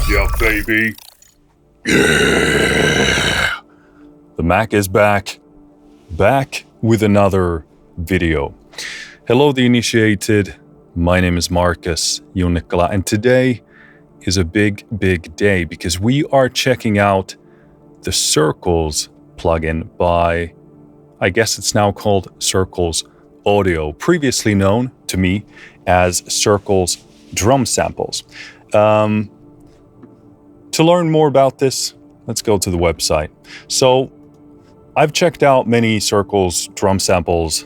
Yeah, baby. Yeah. The Mac is back with another video. Hello, the initiated. My name is Marcus Junikala, and today is a big day because we are checking out the Circles plugin by, I guess it's now called Circles Audio, previously known to me as Circles Drum Samples. To learn more about this, let's go to the website. So I've checked out many Circles drum samples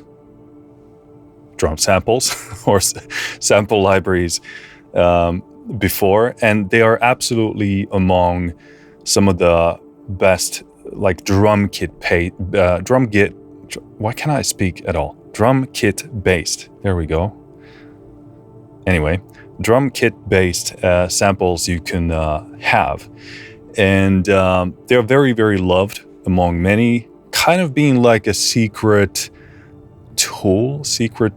or sample libraries before, and they are absolutely among some of the best, like drum kit based. There we go. Anyway, drum kit based samples you can have, and they're very loved among many, kind of being like a secret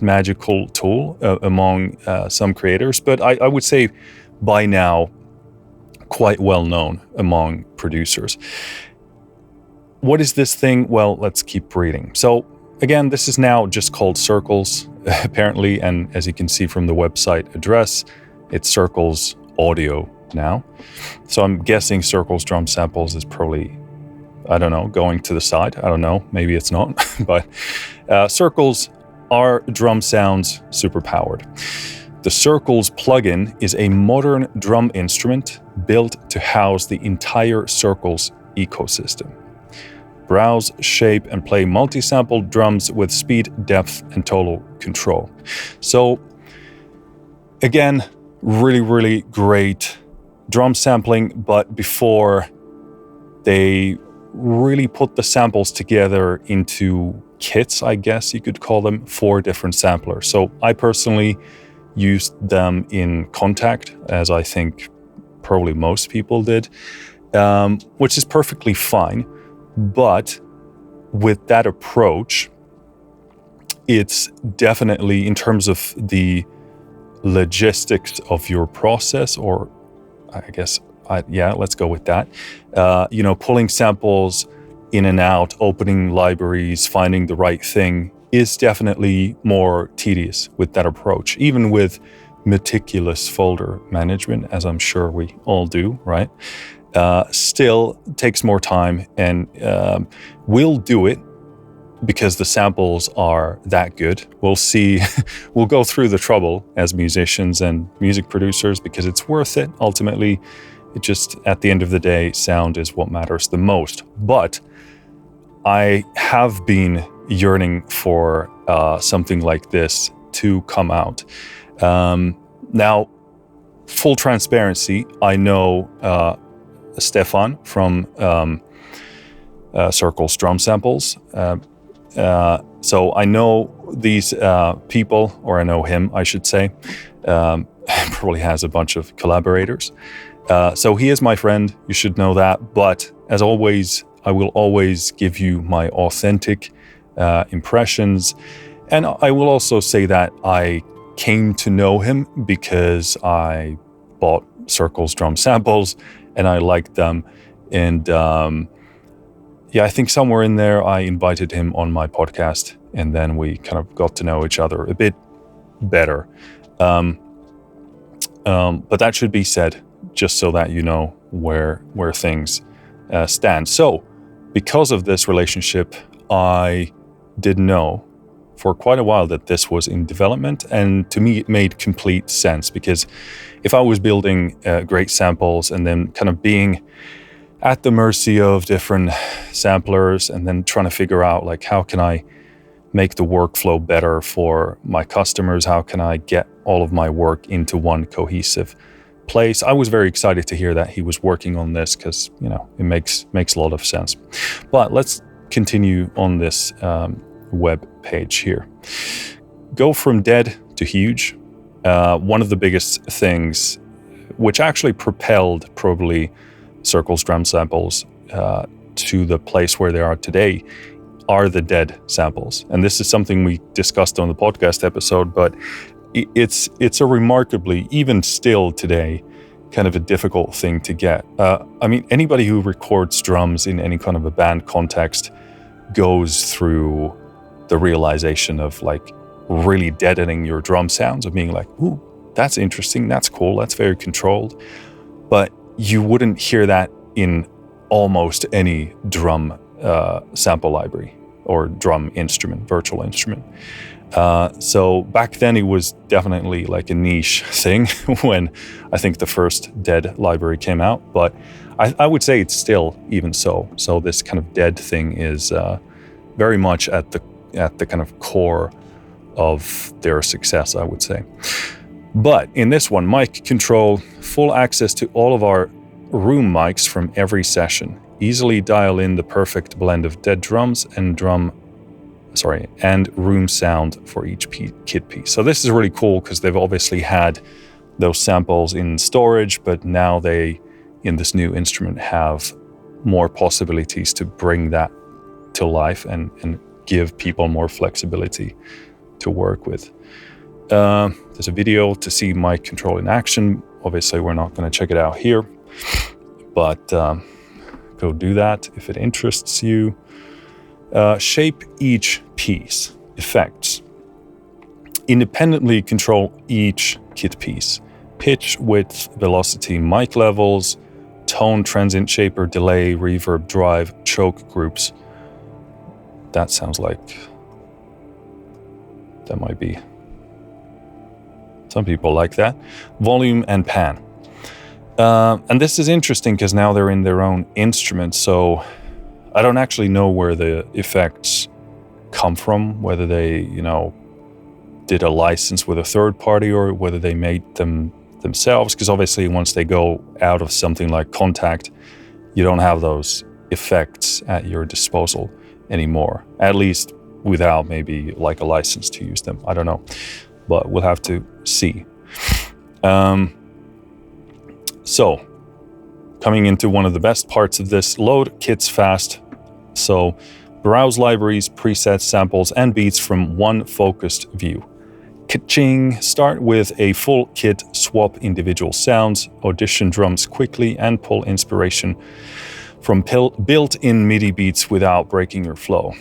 magical tool among some creators, but I would say by now quite well known among producers. What is this thing? Well, let's keep reading. So again, this is now just called Circles, apparently, and as you can see from the website address, it's Circles Audio now. So I'm guessing Circles Drum Samples is probably, I don't know, going to the side. I don't know, maybe it's not, but Circles are drum sounds superpowered. The Circles plugin is a modern drum instrument built to house the entire Circles ecosystem. Browse, shape, and play multi-sample drums with speed, depth, and total control. So, again, really great drum sampling, but before they really put the samples together into kits, I guess you could call them, for different samplers. So I personally used them in Contact, as I think probably most people did, which is perfectly fine. But with that approach, it's definitely, in terms of the logistics of your process, or I guess, let's go with that. Pulling samples in and out, opening libraries, finding the right thing is definitely more tedious with that approach, even with meticulous folder management, as I'm sure we all do, right? Still takes more time, and we'll do it because the samples are that good. We'll see, we'll go through the trouble as musicians and music producers because it's worth it. Ultimately, it just, at the end of the day, sound is what matters the most. But I have been yearning for something like this to come out. Now, full transparency, I know Stefan from Circles Drum Samples. So I know these people, or I know him, I should say. Probably has a bunch of collaborators. So he is my friend, you should know that. But as always, I will always give you my authentic impressions. And I will also say that I came to know him because I bought Circles Drum Samples and I liked them. And I think somewhere in there I invited him on my podcast, and then we kind of got to know each other a bit better. But that should be said, just so that you know where things stand. So, because of this relationship, I did know for quite a while that this was in development, and to me it made complete sense, because if I was building great samples and then kind of being at the mercy of different samplers and then trying to figure out, like, how can I make the workflow better for my customers, how can I get all of my work into one cohesive place, I was very excited to hear that he was working on this, because it makes a lot of sense. But let's continue on this web page here. Go from dead to huge. One of the biggest things, which actually propelled probably Circles Drum Samples to the place where they are today, are the dead samples. And this is something we discussed on the podcast episode, but it's a remarkably, even still today, kind of a difficult thing to get. I mean, anybody who records drums in any kind of a band context goes through the realization of like really deadening your drum sounds, of being like, ooh, that's interesting, that's cool, that's very controlled. But you wouldn't hear that in almost any drum sample library or drum instrument, virtual instrument. So back then it was definitely like a niche thing when I think the first Dead library came out, but I would say it's still even so. So this kind of Dead thing is very much at the kind of core of their success, I would say. But in this one, mic control, full access to all of our room mics from every session. Easily dial in the perfect blend of Dead drums and room sound for each kit piece. So this is really cool because they've obviously had those samples in storage, but now they, in this new instrument, have more possibilities to bring that to life and give people more flexibility to work with. There's a video to see mic control in action. Obviously, we're not going to check it out here, but go do that if it interests you. Shape each piece. Effects. Independently control each kit piece. Pitch, width, velocity, mic levels, tone, transient shaper, delay, reverb, drive, choke groups. That sounds like that might be. Some people like that. Volume and pan. And this is interesting because now they're in their own instrument, so I don't actually know where the effects come from, whether they, did a license with a third party or whether they made them themselves, because obviously once they go out of something like Kontakt, you don't have those effects at your disposal anymore, at least without maybe like a license to use them. I don't know, but we'll have to see. So coming into one of the best parts of this, load kits fast. So browse libraries, presets, samples, and beats from one focused view. Ka-ching! Start with a full kit, swap individual sounds, audition drums quickly, and pull inspiration from built-in MIDI beats without breaking your flow.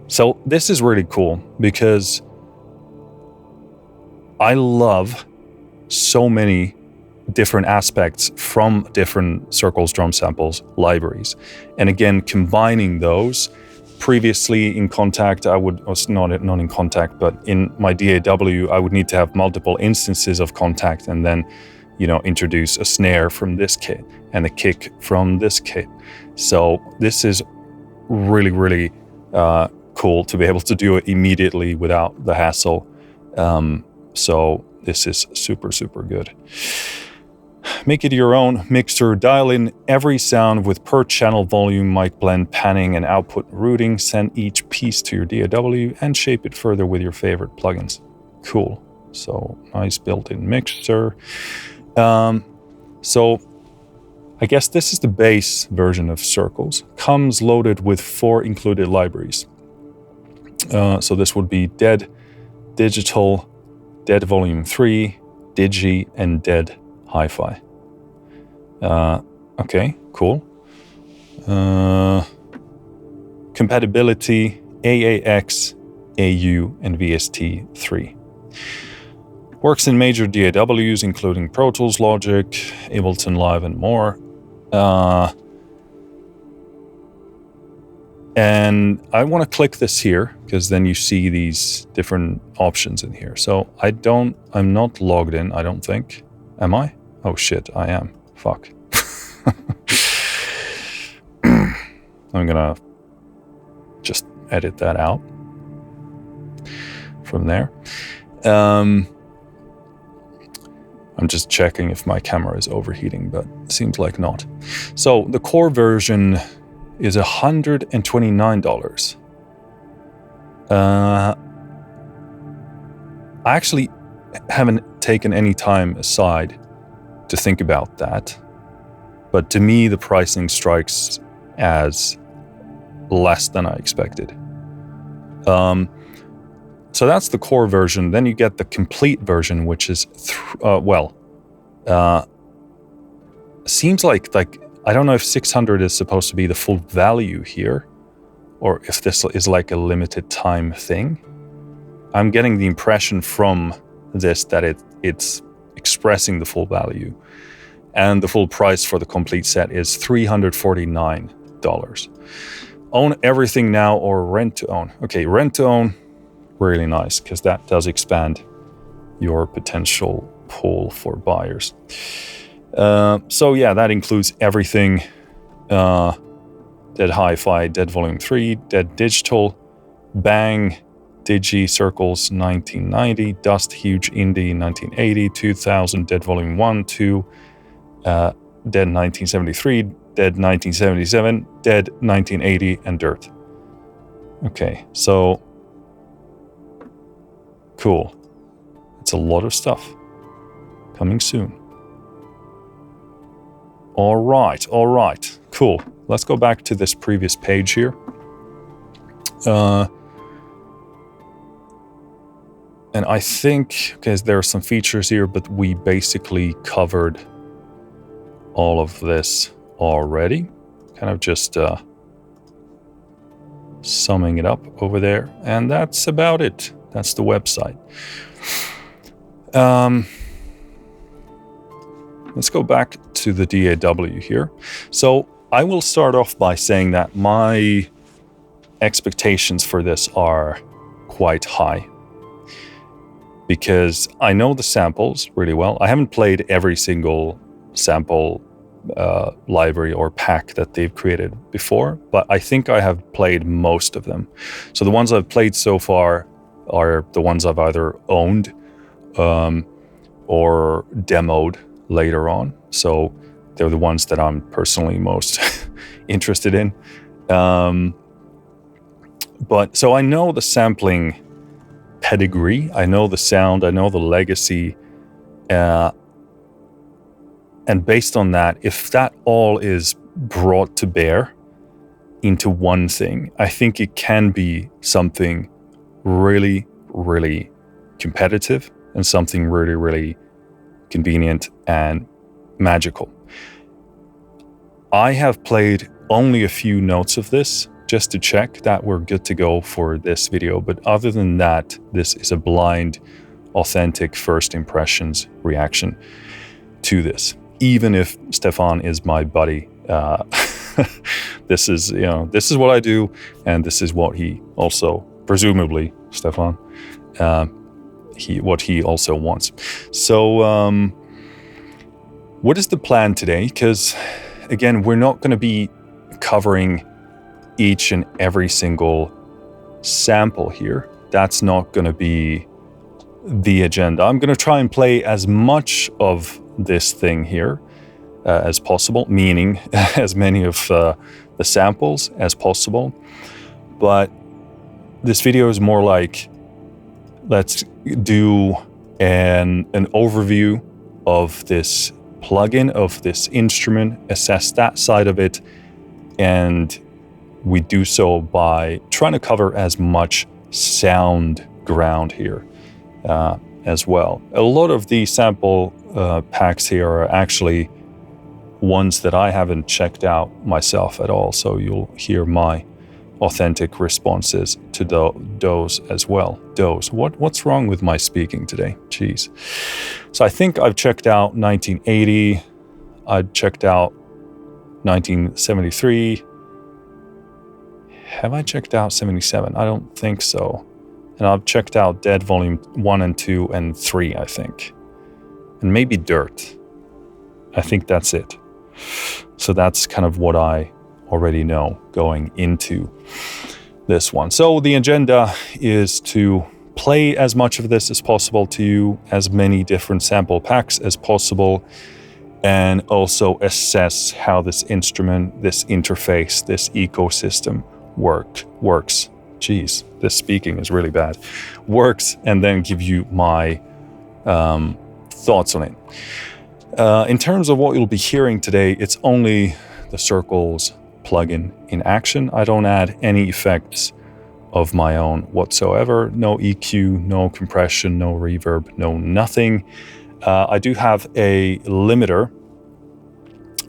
So this is really cool because I love so many different aspects from different Circles drum samples libraries. And again, combining those. Previously in Kontakt, not in Kontakt, but in my DAW, I would need to have multiple instances of Kontakt and then, introduce a snare from this kit and a kick from this kit. So this is really, really cool to be able to do it immediately without the hassle. So this is super, super good. Make it your own mixer. Dial in every sound with per channel volume, mic blend, panning, and output routing. Send each piece to your DAW and shape it further with your favorite plugins. Cool. So nice built-in mixer. So I guess this is the base version of Circles. Comes loaded with 4 included libraries. So this would be Dead Digital, Dead Volume 3, Digi, and Dead Hi-Fi. Okay, cool. Compatibility AAX, AU, and VST3. Works in major DAWs, including Pro Tools, Logic, Ableton Live, and more. And I want to click this here because then you see these different options in here. So I'm not logged in, I don't think. Am I? Oh shit, I am. Fuck. I'm gonna just edit that out from there. I'm just checking if my camera is overheating, but it seems like not. So the core version is $129. I actually haven't taken any time aside to think about that, but to me the pricing strikes as less than I expected. So that's the core version. Then you get the complete version, which is Seems like I don't know if 600 is supposed to be the full value here, or if this is like a limited time thing. I'm getting the impression from this that it's expressing the full value, and the full price for the complete set is $349. Own everything now or rent to own. Okay, rent to own, really nice, because that does expand your potential pool for buyers. So yeah, that includes everything. Dead Hi-Fi, Dead Volume 3, Dead Digital, Bang, Digi, Circles 1990, Dust, Huge Indie 1980, 2000, Dead Volume 1, 2, Dead 1973, Dead 1977, Dead 1980, and Dirt. Okay, so cool. It's a lot of stuff coming soon. All right, cool. Let's go back to this previous page here. And I think, okay, there are some features here, but we basically covered all of this already. Kind of just summing it up over there. And that's about it. That's the website. Let's go back to the DAW here. So I will start off by saying that my expectations for this are quite high, because I know the samples really well. I haven't played every single sample library or pack that they've created before, but I think I have played most of them. So the ones I've played so far are the ones I've either owned or demoed later on. So they're the ones that I'm personally most interested in. But so I know the sampling pedigree, I know the sound, I know the legacy, and based on that, if that all is brought to bear into one thing, I think it can be something really, really competitive and something really, really convenient and magical. I have played only a few notes of this just to check that we're good to go for this video, but other than that, this is a blind, authentic first impressions reaction to this. Even if Stefan is my buddy, this is what I do, and this is what he also, presumably, Stefan, what he also wants. So what is the plan today? Because again, we're not going to be covering each and every single sample here. That's not going to be the agenda. I'm going to try and play as much of this thing here as possible, meaning as many of the samples as possible. But this video is more like, let's do an overview of this plugin, of this instrument, assess that side of it, and we do so by trying to cover as much sound ground here as well. A lot of the sample packs here are actually ones that I haven't checked out myself at all, so you'll hear my authentic responses to those as well. What's wrong with my speaking today? Jeez. So I think I've checked out 1980. I've checked out 1973. Have I checked out 77? I don't think so. And I've checked out Dead Volume 1 and 2 and 3, I think. And maybe Dirt. I think that's it. So that's kind of what I already know going into this one. So the agenda is to play as much of this as possible to you, as many different sample packs as possible, and also assess how this instrument, this interface, this ecosystem works. Jeez, this speaking is really bad. Works, and then give you my thoughts on it. In terms of what you'll be hearing today, it's only the Circles plugin in action. I don't add any effects of my own whatsoever. No EQ, no compression, no reverb, no nothing. I do have a limiter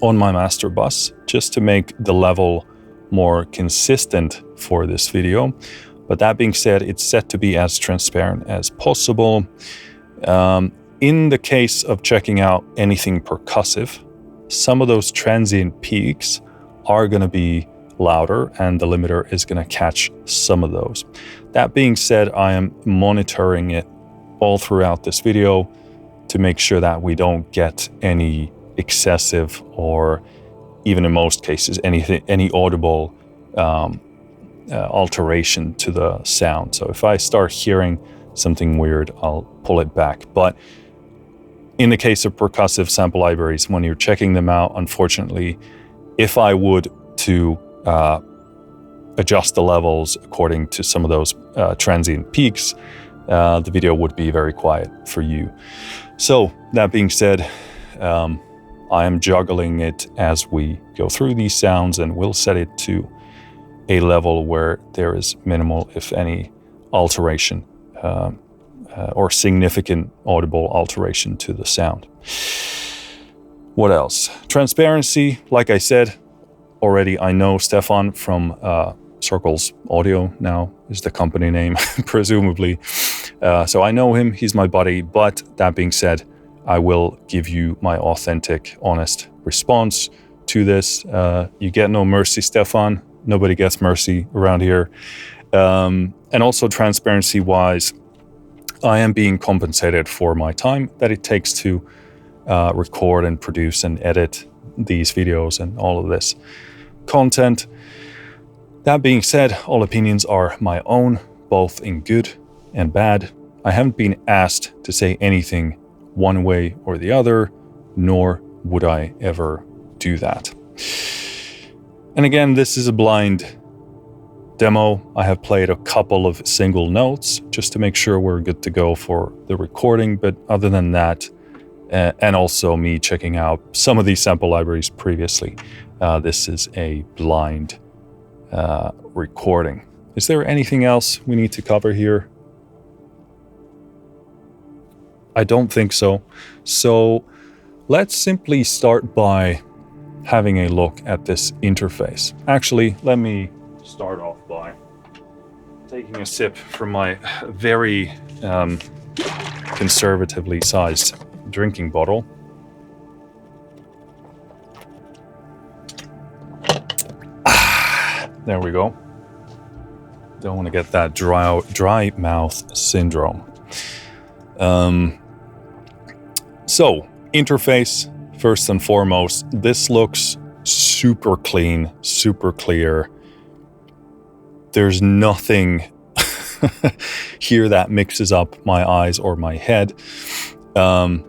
on my master bus just to make the level more consistent for this video. But that being said, it's set to be as transparent as possible. In the case of checking out anything percussive, some of those transient peaks are going to be louder and the limiter is going to catch some of those. That being said, I am monitoring it all throughout this video to make sure that we don't get any excessive, or even in most cases, any audible alteration to the sound. So if I start hearing something weird, I'll pull it back. But in the case of percussive sample libraries, when you're checking them out, unfortunately, if I would to adjust the levels according to some of those transient peaks, the video would be very quiet for you. So that being said, I am juggling it as we go through these sounds, and we'll set it to a level where there is minimal, if any, alteration or significant audible alteration to the sound. What else? Transparency, like I said already, I know Stefan from Circles Audio now is the company name, presumably. So I know him, he's my buddy, but that being said, I will give you my authentic, honest response to this. You get no mercy, Stefan. Nobody gets mercy around here. And also transparency-wise, I am being compensated for my time that it takes to record and produce and edit these videos and all of this content. That being said, all opinions are my own, both in good and bad. I haven't been asked to say anything one way or the other, nor would I ever do that. And again, this is a blind demo. I have played a couple of single notes just to make sure we're good to go for the recording. But other than that, and also me checking out some of these sample libraries previously, this is a blind recording. Is there anything else we need to cover here? I don't think so. So let's simply start by having a look at this interface. Actually, let me start off by taking a sip from my very conservatively sized drinking bottle. There we go. Don't want to get that dry mouth syndrome. So, interface, first and foremost, this looks super clean, super clear. There's nothing here that mixes up my eyes or my head. In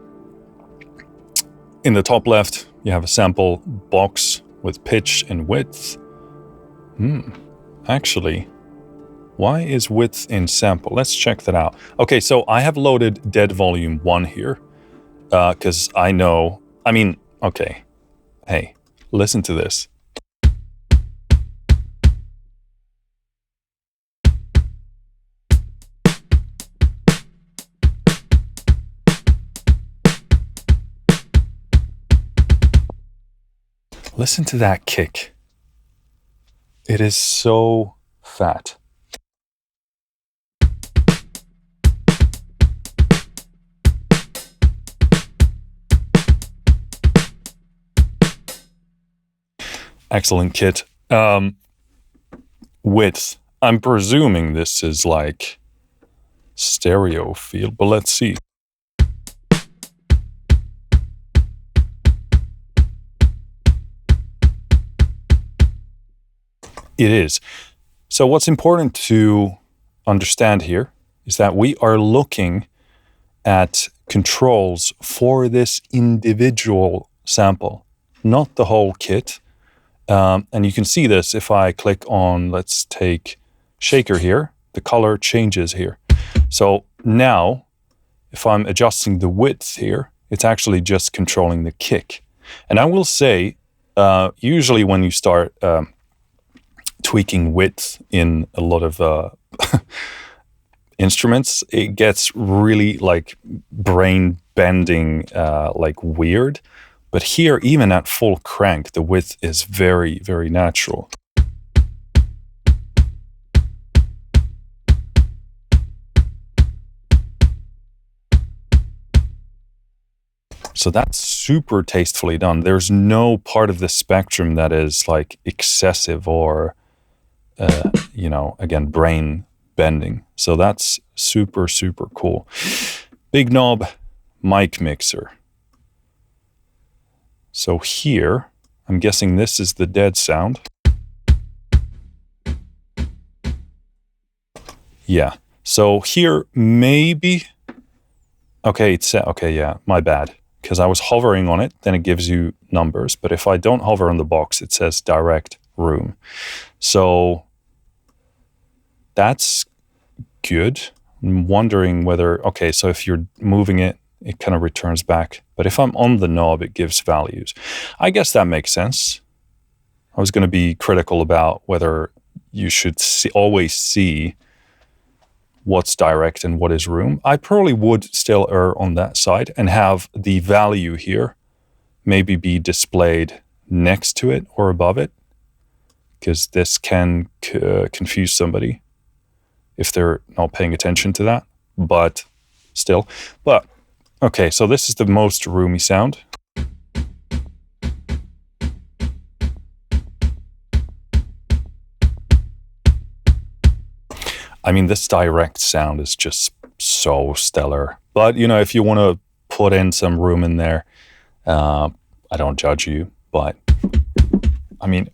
the top left, you have a sample box with pitch and width. Actually, why is width in sample? Let's check that out. Okay, so I have loaded dead volume 1 here because I know, okay. Hey, listen to this. Listen to that kick. It is so fat. Excellent kit. Width. I'm presuming this is like stereo field, but let's see. It is. So what's important to understand here is that we are looking at controls for this individual sample, not the whole kit. And you can see this if I click on, let's take shaker here, the color changes here. So now, if I'm adjusting the width here, it's actually just controlling the kick. And I will say, usually when you start tweaking width in a lot of instruments, it gets really like brain bending, like weird. But here, even at full crank, the width is very, very natural. So that's super tastefully done. There's no part of the spectrum that is like excessive or, again, brain bending. So that's super, super cool. Big knob mic mixer. So here, I'm guessing this is the dead sound. Yeah. So here, maybe. Okay, yeah, my bad. Because I was hovering on it, then it gives you numbers. But if I don't hover on the box, it says direct room. So that's good. I'm wondering whether, okay, so if you're moving it, it kind of returns back. But if I'm on the knob, it gives values. I guess that makes sense. I was going to be critical about whether you should always see what's direct and what is room. I probably would still err on that side and have the value here maybe be displayed next to it or above it, because this can confuse somebody if they're not paying attention to that. But still. But okay, so this is the most roomy sound. I mean, this direct sound is just so stellar. But, if you want to put in some room in there, I don't judge you. But, I mean...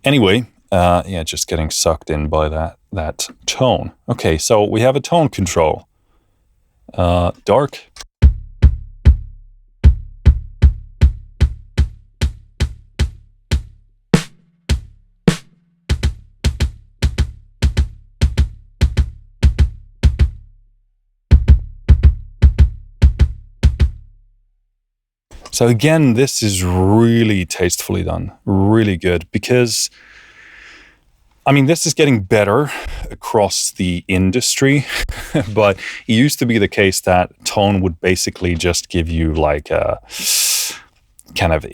Anyway, just getting sucked in by that tone. Okay, so we have a tone control. Dark. So again, this is really tastefully done, really good, because, I mean, this is getting better across the industry, but it used to be the case that tone would basically just give you like a kind of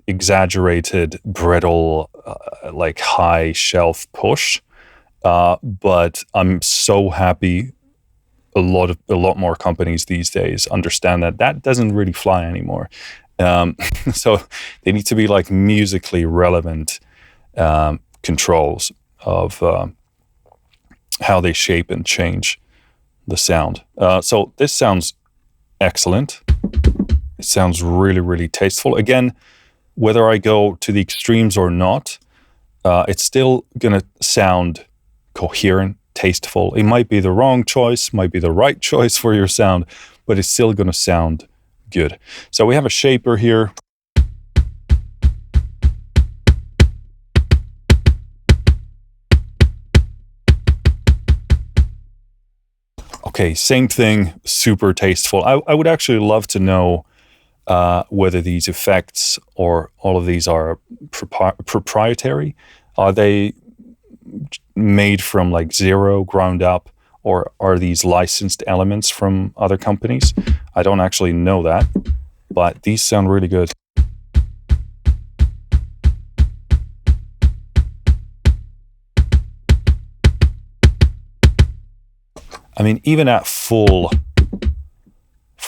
exaggerated, brittle, like high shelf push. But I'm so happy a lot more companies these days understand that doesn't really fly anymore. So they need to be like musically relevant controls of how they shape and change the sound. So this sounds excellent. It sounds really, really tasteful. Again, whether I go to the extremes or not, it's still going to sound coherent, tasteful. It might be the wrong choice, might be the right choice for your sound, but it's still going to sound good. So we have a shaper here. Okay, same thing, super tasteful. I would actually love to know whether these effects or all of these are proprietary. Are they made from like zero, ground up, or are these licensed elements from other companies? I don't actually know that, but these sound really good. I mean, even at full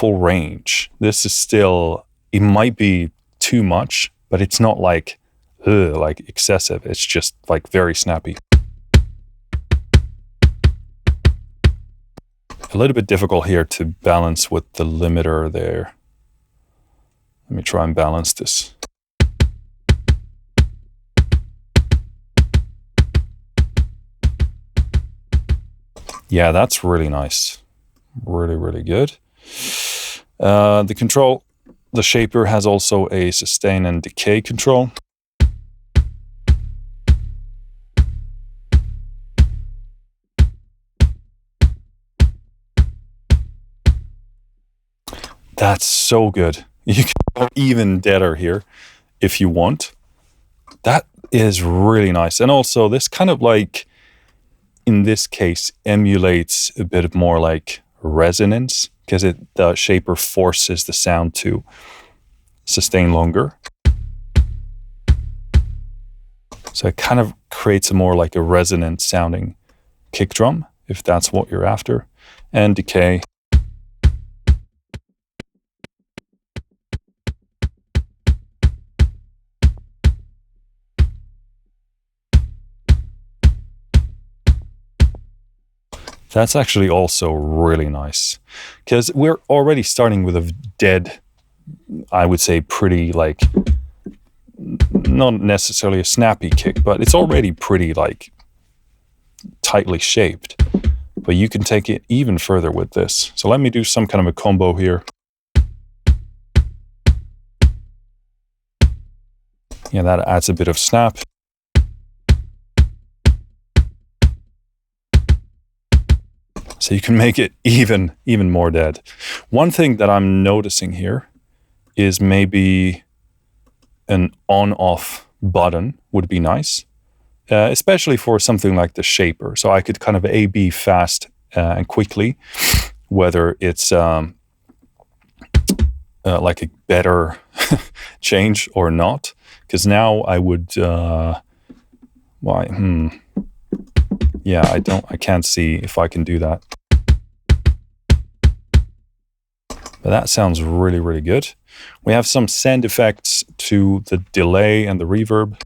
range, this is still, it might be too much, but it's not like excessive. It's just like very snappy. A little bit difficult here to balance with the limiter there. Let me try and balance this. Yeah, that's really nice. Really, really good. The control, The shaper has also a sustain and decay control. That's so good. You can go even deader here if you want. That is really nice. And also this kind of like, in this case, emulates a bit more like resonance, because the shaper forces the sound to sustain longer. So it kind of creates a more like a resonant sounding kick drum, if that's what you're after. And decay. That's actually also really nice, because we're already starting with a dead, I would say, pretty like, not necessarily a snappy kick, but it's already pretty like tightly shaped. But you can take it even further with this. So let me do some kind of a combo here. Yeah, that adds a bit of snap. So you can make it even more dead. One thing that I'm noticing here is maybe an on-off button would be nice, especially for something like the shaper. So I could kind of A/B fast and quickly, whether it's like a better change or not. Because now I would, yeah, I can't see if I can do that. But that sounds really, really good. We have some send effects to the delay and the reverb.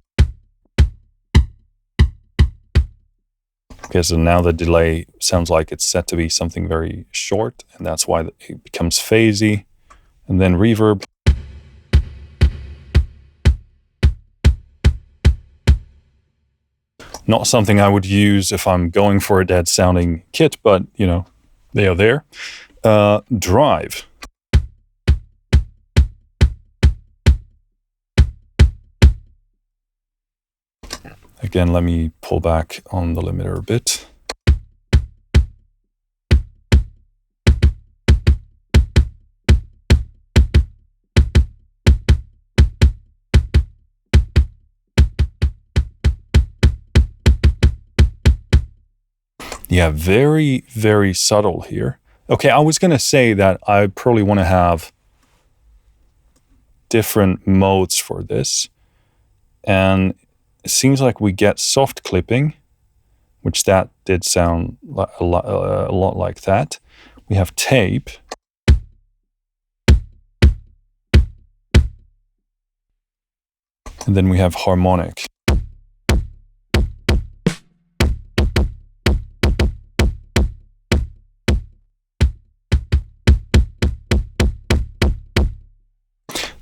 Okay, so now the delay sounds like it's set to be something very short, and that's why it becomes phasey. And then reverb. Not something I would use if I'm going for a dead sounding kit, but you know, they are there. Drive. Again, let me pull back on the limiter a bit. Yeah, very, very subtle here. Okay, I was going to say that I probably want to have different modes for this. And it seems like we get soft clipping, which that did sound a lot like that. We have tape. And then we have harmonic.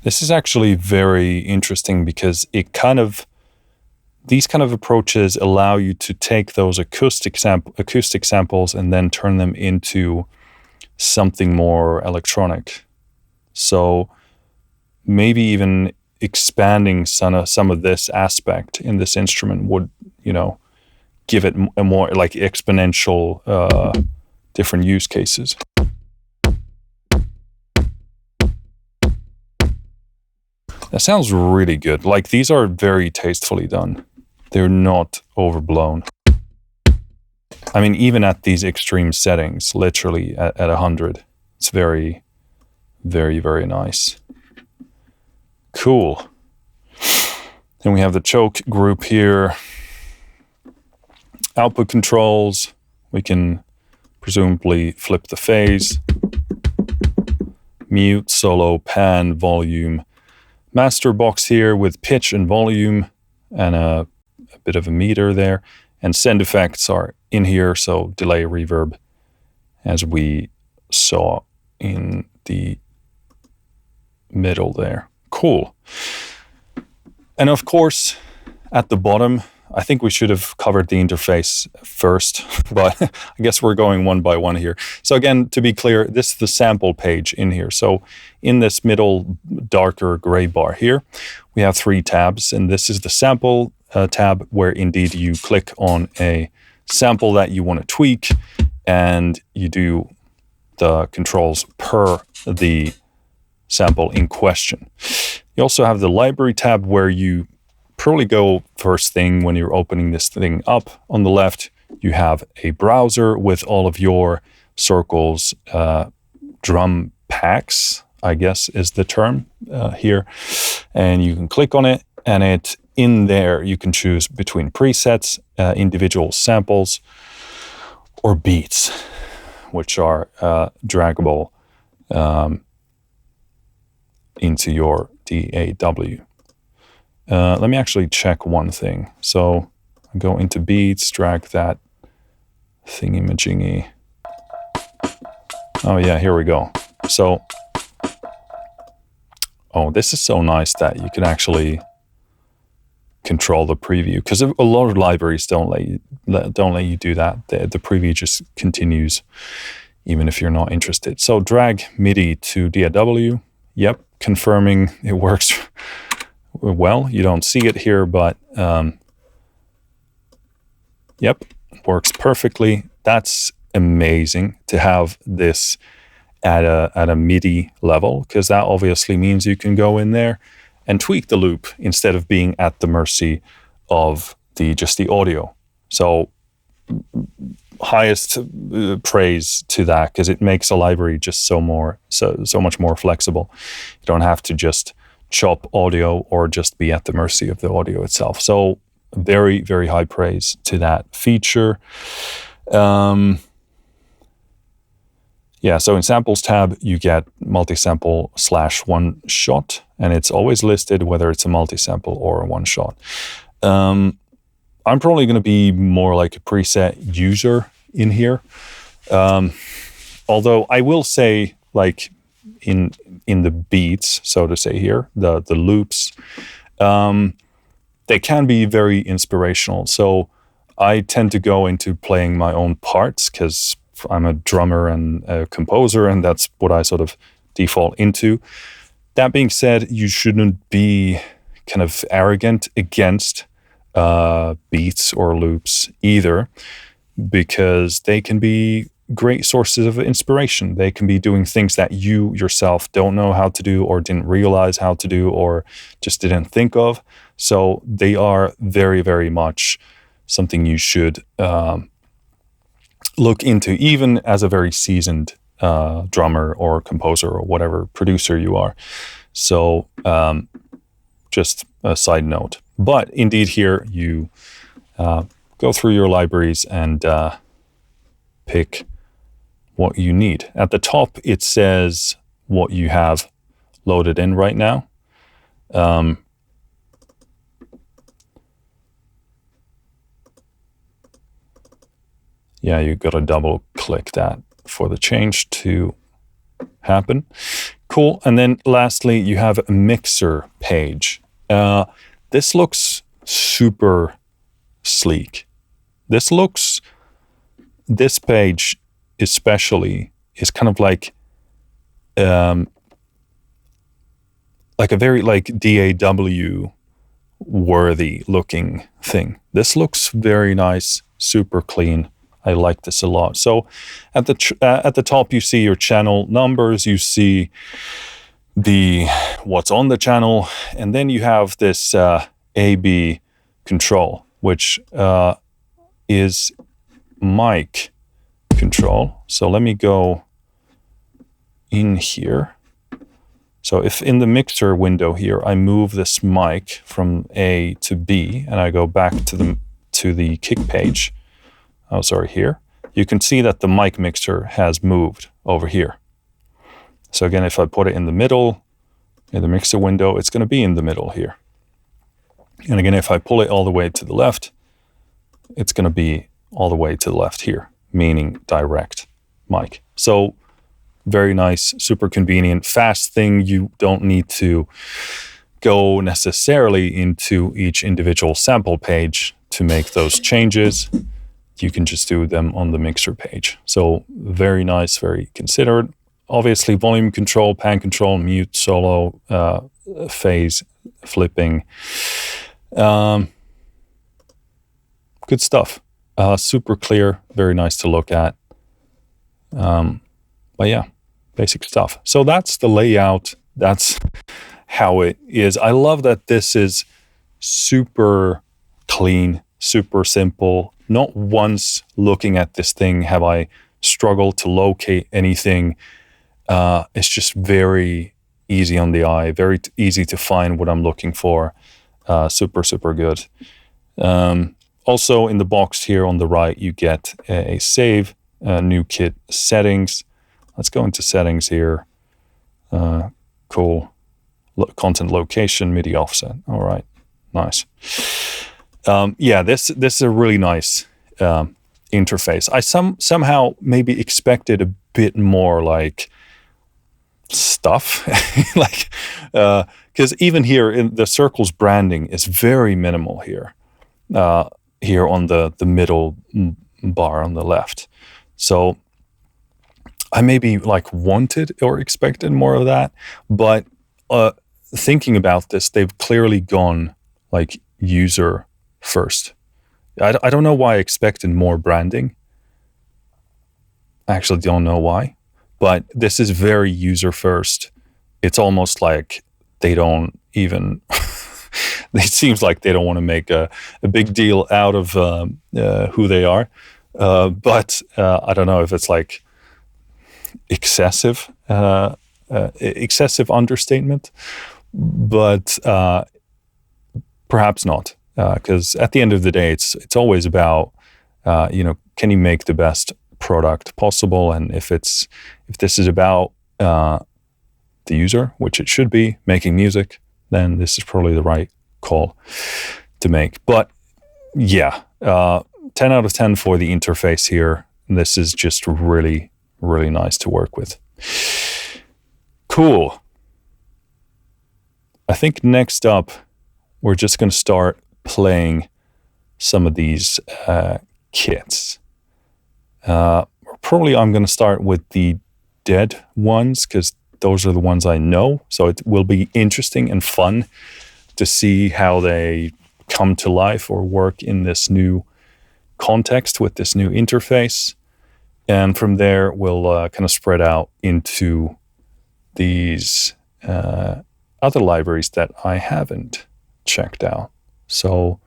This is actually very interesting because these kind of approaches allow you to take those acoustic samples and then turn them into something more electronic. So maybe even expanding some of this aspect in this instrument would, give it a more like exponential different use cases. That sounds really good. Like, these are very tastefully done. They're not overblown. I mean, even at these extreme settings, literally at 100, it's very, very, very nice. Cool. Then we have the choke group here. Output controls. We can presumably flip the phase. Mute, solo, pan, volume. Master box here with pitch and volume and a bit of a meter there. And send effects are in here, so delay, reverb, as we saw in the middle there. Cool. And of course, at the bottom, I think we should have covered the interface first, but I guess we're going one by one here. So again, to be clear, this is the sample page in here. So in this middle darker gray bar here, we have 3 tabs, and this is the sample tab where indeed you click on a sample that you want to tweak, and you do the controls per the sample in question. You also have the library tab where you probably go first thing when you're opening this thing up. On the left, you have a browser with all of your circles, drum packs, I guess is the term here. And you can click on it, and in there you can choose between presets, individual samples, or beats, which are draggable into your DAW. Let me actually check one thing. So I go into beats, drag that thingy-majingy. Oh yeah, here we go. So, oh, this is so nice that you can actually control the preview, because a lot of libraries don't let you do that. The preview just continues even if you're not interested. So drag MIDI to DAW. Yep, confirming it works well. You don't see it here, but yep, works perfectly. That's amazing to have this at a MIDI level, because that obviously means you can go in there and tweak the loop instead of being at the mercy of just the audio. So highest praise to that, because it makes a library just so much more flexible. You don't have to just chop audio or just be at the mercy of the audio itself. So very, very high praise to that feature. Yeah, so in samples tab, you get multi-sample / one shot, and it's always listed whether it's a multi-sample or a one shot. I'm probably going to be more like a preset user in here. Although I will say, like in the beats, so to say here, the loops, they can be very inspirational. So I tend to go into playing my own parts because I'm a drummer and a composer, and that's what I sort of default into. That being said, you shouldn't be kind of arrogant against beats or loops either, because they can be great sources of inspiration. They can be doing things that you yourself don't know how to do, or didn't realize how to do, or just didn't think of. So they are very, very much something you should look into, even as a very seasoned drummer or composer or whatever producer you are. So just a side note. But indeed here you go through your libraries and pick what you need. At the top it says what you have loaded in right now. Yeah, you got to double click that for the change to happen. Cool. And then lastly, you have a mixer page. This looks super sleek. This page especially is kind of like a very like DAW worthy looking thing. This looks very nice, super clean. I like this a lot. So at the top, you see your channel numbers, you see what's on the channel, and then you have this AB control, which is mic control. So let me go in here. So if in the mixer window here, I move this mic from A to B, and I go back to the kick page, oh, sorry, here, you can see that the mic mixer has moved over here. So again, if I put it in the middle, in the mixer window, it's going to be in the middle here. And again, if I pull it all the way to the left, it's going to be all the way to the left here, meaning direct mic. So very nice, super convenient, fast thing. You don't need to go necessarily into each individual sample page to make those changes, you can just do them on the mixer page. So very nice, very considered. Obviously, volume control, pan control, mute, solo, phase, flipping. Good stuff. Super clear, very nice to look at. But yeah, basic stuff. So that's the layout. That's how it is. I love that this is super clean, super simple. Not once looking at this thing have I struggled to locate anything. It's just very easy on the eye, very easy to find what I'm looking for. Super, super good. Also in the box here on the right, you get a save, new kit settings. Let's go into settings here. Cool. Content location, MIDI offset. All right, nice. Yeah, this is a really nice interface. I somehow maybe expected a bit more like stuff, like because even here in the circles branding is very minimal here. Here on the middle bar on the left. So I maybe like wanted or expected more of that, but thinking about this, they've clearly gone like user first. I don't know why I expected more branding. I actually don't know why, but this is very user first. It's almost like they don't even it seems like they don't want to make a big deal out of who they are. But I don't know if it's like excessive understatement, but perhaps not. Because at the end of the day, it's always about, can you make the best product possible? And if this is about the user, which it should be, making music, then this is probably the right call to make. But yeah, 10 out of 10 for the interface here. This is just really, really nice to work with. Cool. I think next up, we're just going to start playing some of these kits. Probably I'm going to start with the dead ones because those are the ones I know. So it will be interesting and fun to see how they come to life or work in this new context with this new interface. And from there, we'll kind of spread out into these other libraries that I haven't checked out. So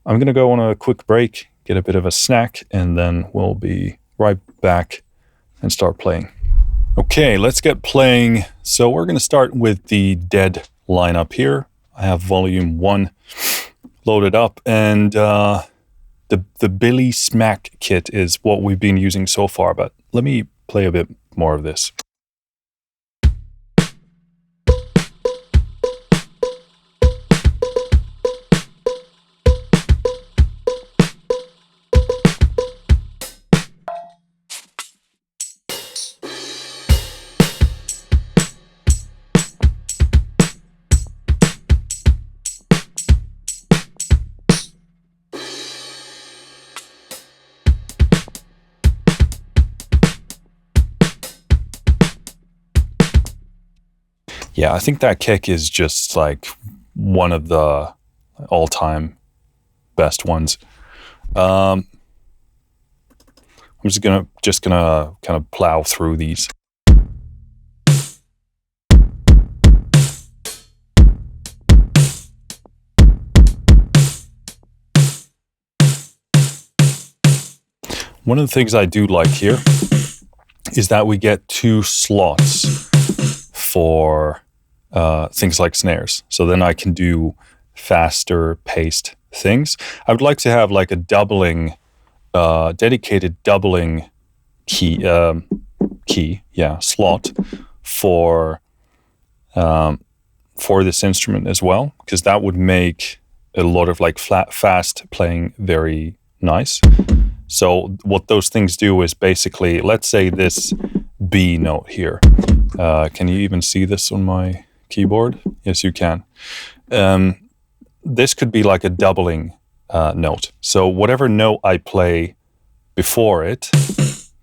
I'm going to go on a quick break, get a bit of a snack, and then we'll be right back and start playing. Okay, let's get playing. So we're going to start with the dead lineup here. I have volume 1 loaded up, and the Billy Smack kit is what we've been using so far, but let me play a bit more of this. Yeah, I think that kick is just like one of the all-time best ones. I'm just gonna kind of plow through these. One of the things I do like here is that we get 2 slots for things like snares. So then I can do faster paced things. I would like to have like a doubling, dedicated doubling key slot for this instrument as well, because that would make a lot of like fast playing very nice. So what those things do is basically, let's say this B note here. Can you even see this on my keyboard? Yes, you can. This could be like a doubling note. So whatever note I play before it,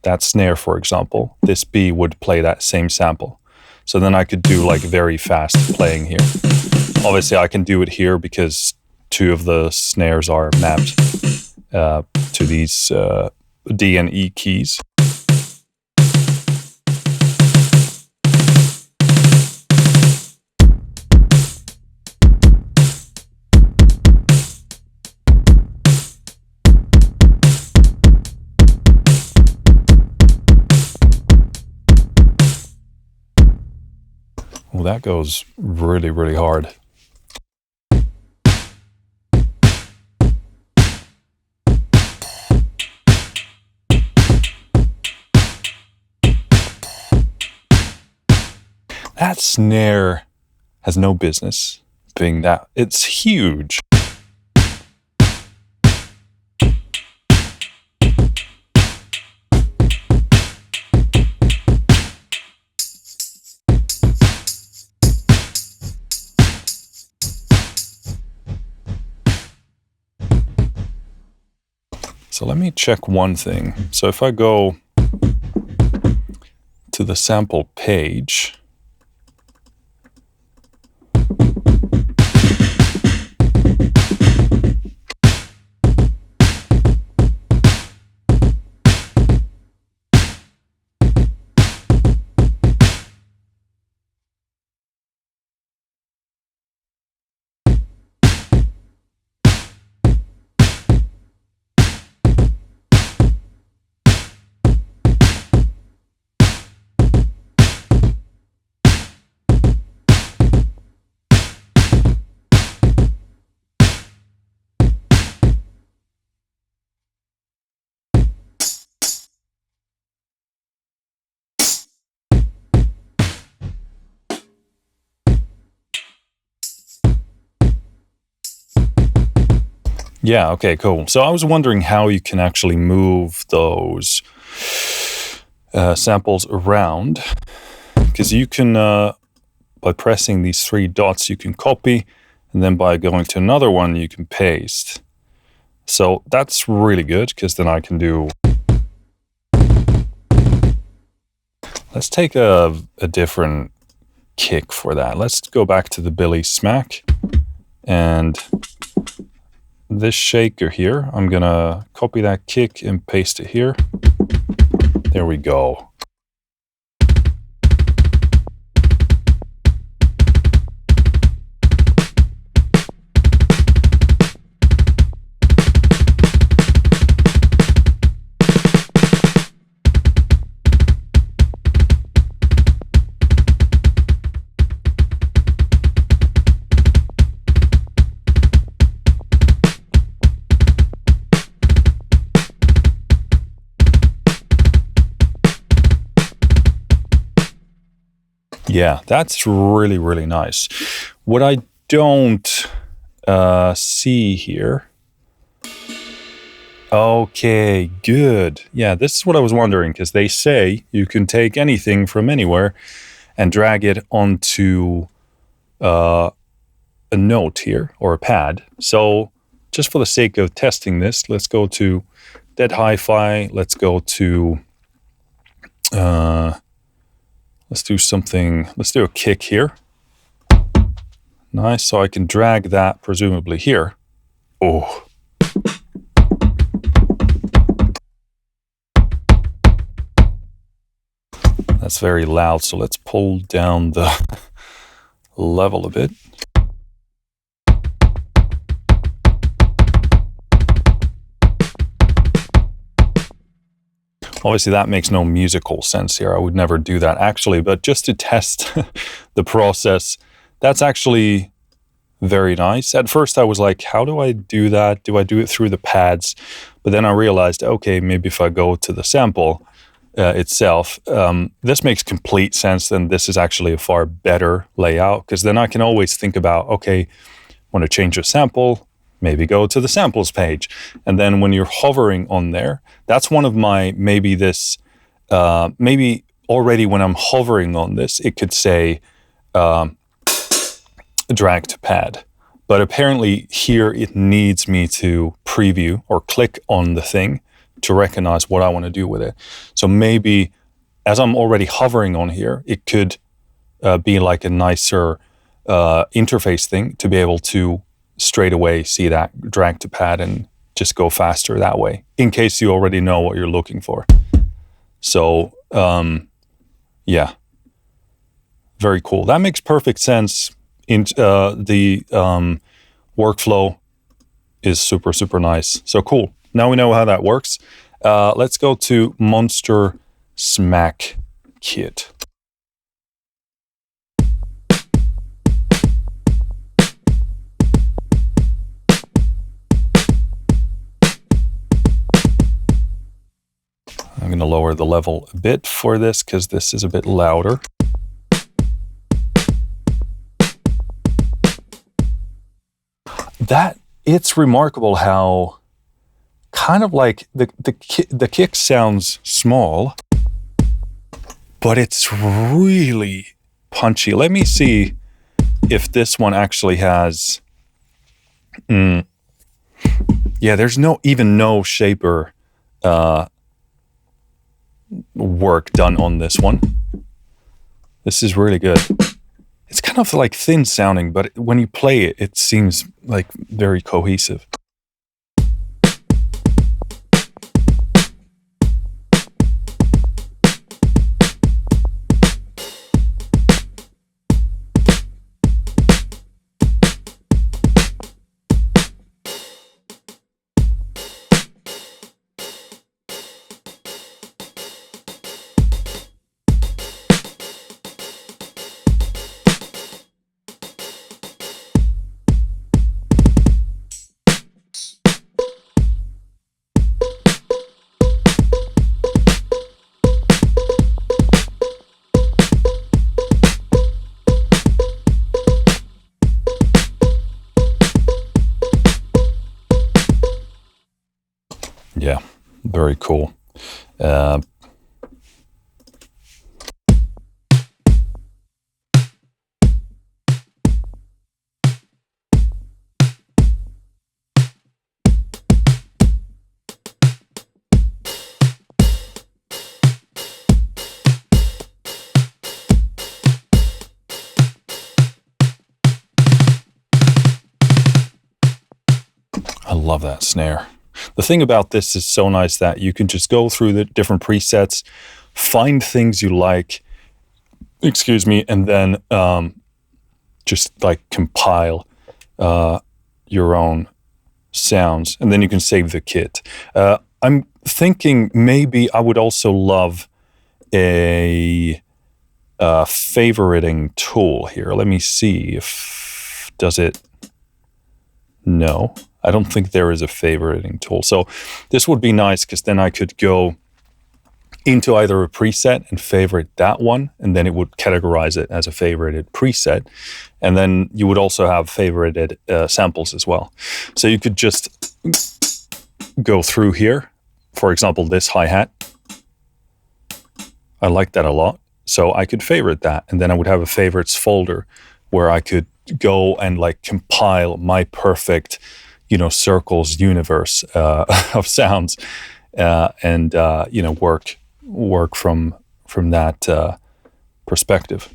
that snare, for example, this B would play that same sample. So then I could do like very fast playing here. Obviously, I can do it here because two of the snares are mapped to these D and E keys. Well, that goes really, really hard. That snare has no business being that. It's huge. So let me check one thing. So if I go to the sample page, yeah, okay, cool. So I was wondering how you can actually move those samples around, because you can, by pressing these three dots, you can copy, and then by going to another one, you can paste. So that's really good, because then I can do... Let's take a different kick for that. Let's go back to the Billy Smack, and this shaker here, I'm gonna copy that kick and paste it here. There we go. Yeah, that's really, really nice. What I don't see here... Okay, good. Yeah, this is what I was wondering, because they say you can take anything from anywhere and drag it onto a note here, or a pad. So just for the sake of testing this, let's go to Dead Hi-Fi. Let's go to... let's do something, let's do a kick here. Nice, so I can drag that presumably here. Oh. That's very loud, so let's pull down the level a bit. Obviously, that makes no musical sense here. I would never do that, actually. But just to test the process, that's actually very nice. At first, I was like, how do I do that? Do I do it through the pads? But then I realized, okay, maybe if I go to the sample itself, this makes complete sense. Then this is actually a far better layout, because then I can always think about, okay, want to change a sample, maybe go to the samples page. And then when you're hovering on there, that's one of my, maybe this, maybe already when I'm hovering on this, it could say drag to pad. But apparently here it needs me to preview or click on the thing to recognize what I want to do with it. So maybe as I'm already hovering on here, it could be like a nicer interface thing to be able to straight away see that drag to pad and just go faster that way, in case you already know what you're looking for. So yeah, very cool. That makes perfect sense. The workflow is super, super nice. So cool. Now we know how that works. Let's go to Monster Smack Kit. I'm going to lower the level a bit for this because this is a bit louder. It's remarkable how kind of like the kick sounds small, but it's really punchy. Let me see if this one actually has, yeah, there's even no shaper work done on this one. This is really good. It's kind of like thin sounding, but when you play it, it seems like very cohesive. Yeah, very cool. I love that snare. The thing about this is so nice that you can just go through the different presets, find things you like, and then just like compile your own sounds, and then you can save the kit. I'm thinking maybe I would also love a favoriting tool here. Let me see if does it. No, I don't think there is a favoriting tool. So this would be nice because then I could go into either a preset and favorite that one, and then it would categorize it as a favorited preset. And then you would also have favorited samples as well. So you could just go through here. For example, this hi-hat. I like that a lot. So I could favorite that, and then I would have a favorites folder where I could go and like compile my perfect, circles universe of sounds, and work from that perspective.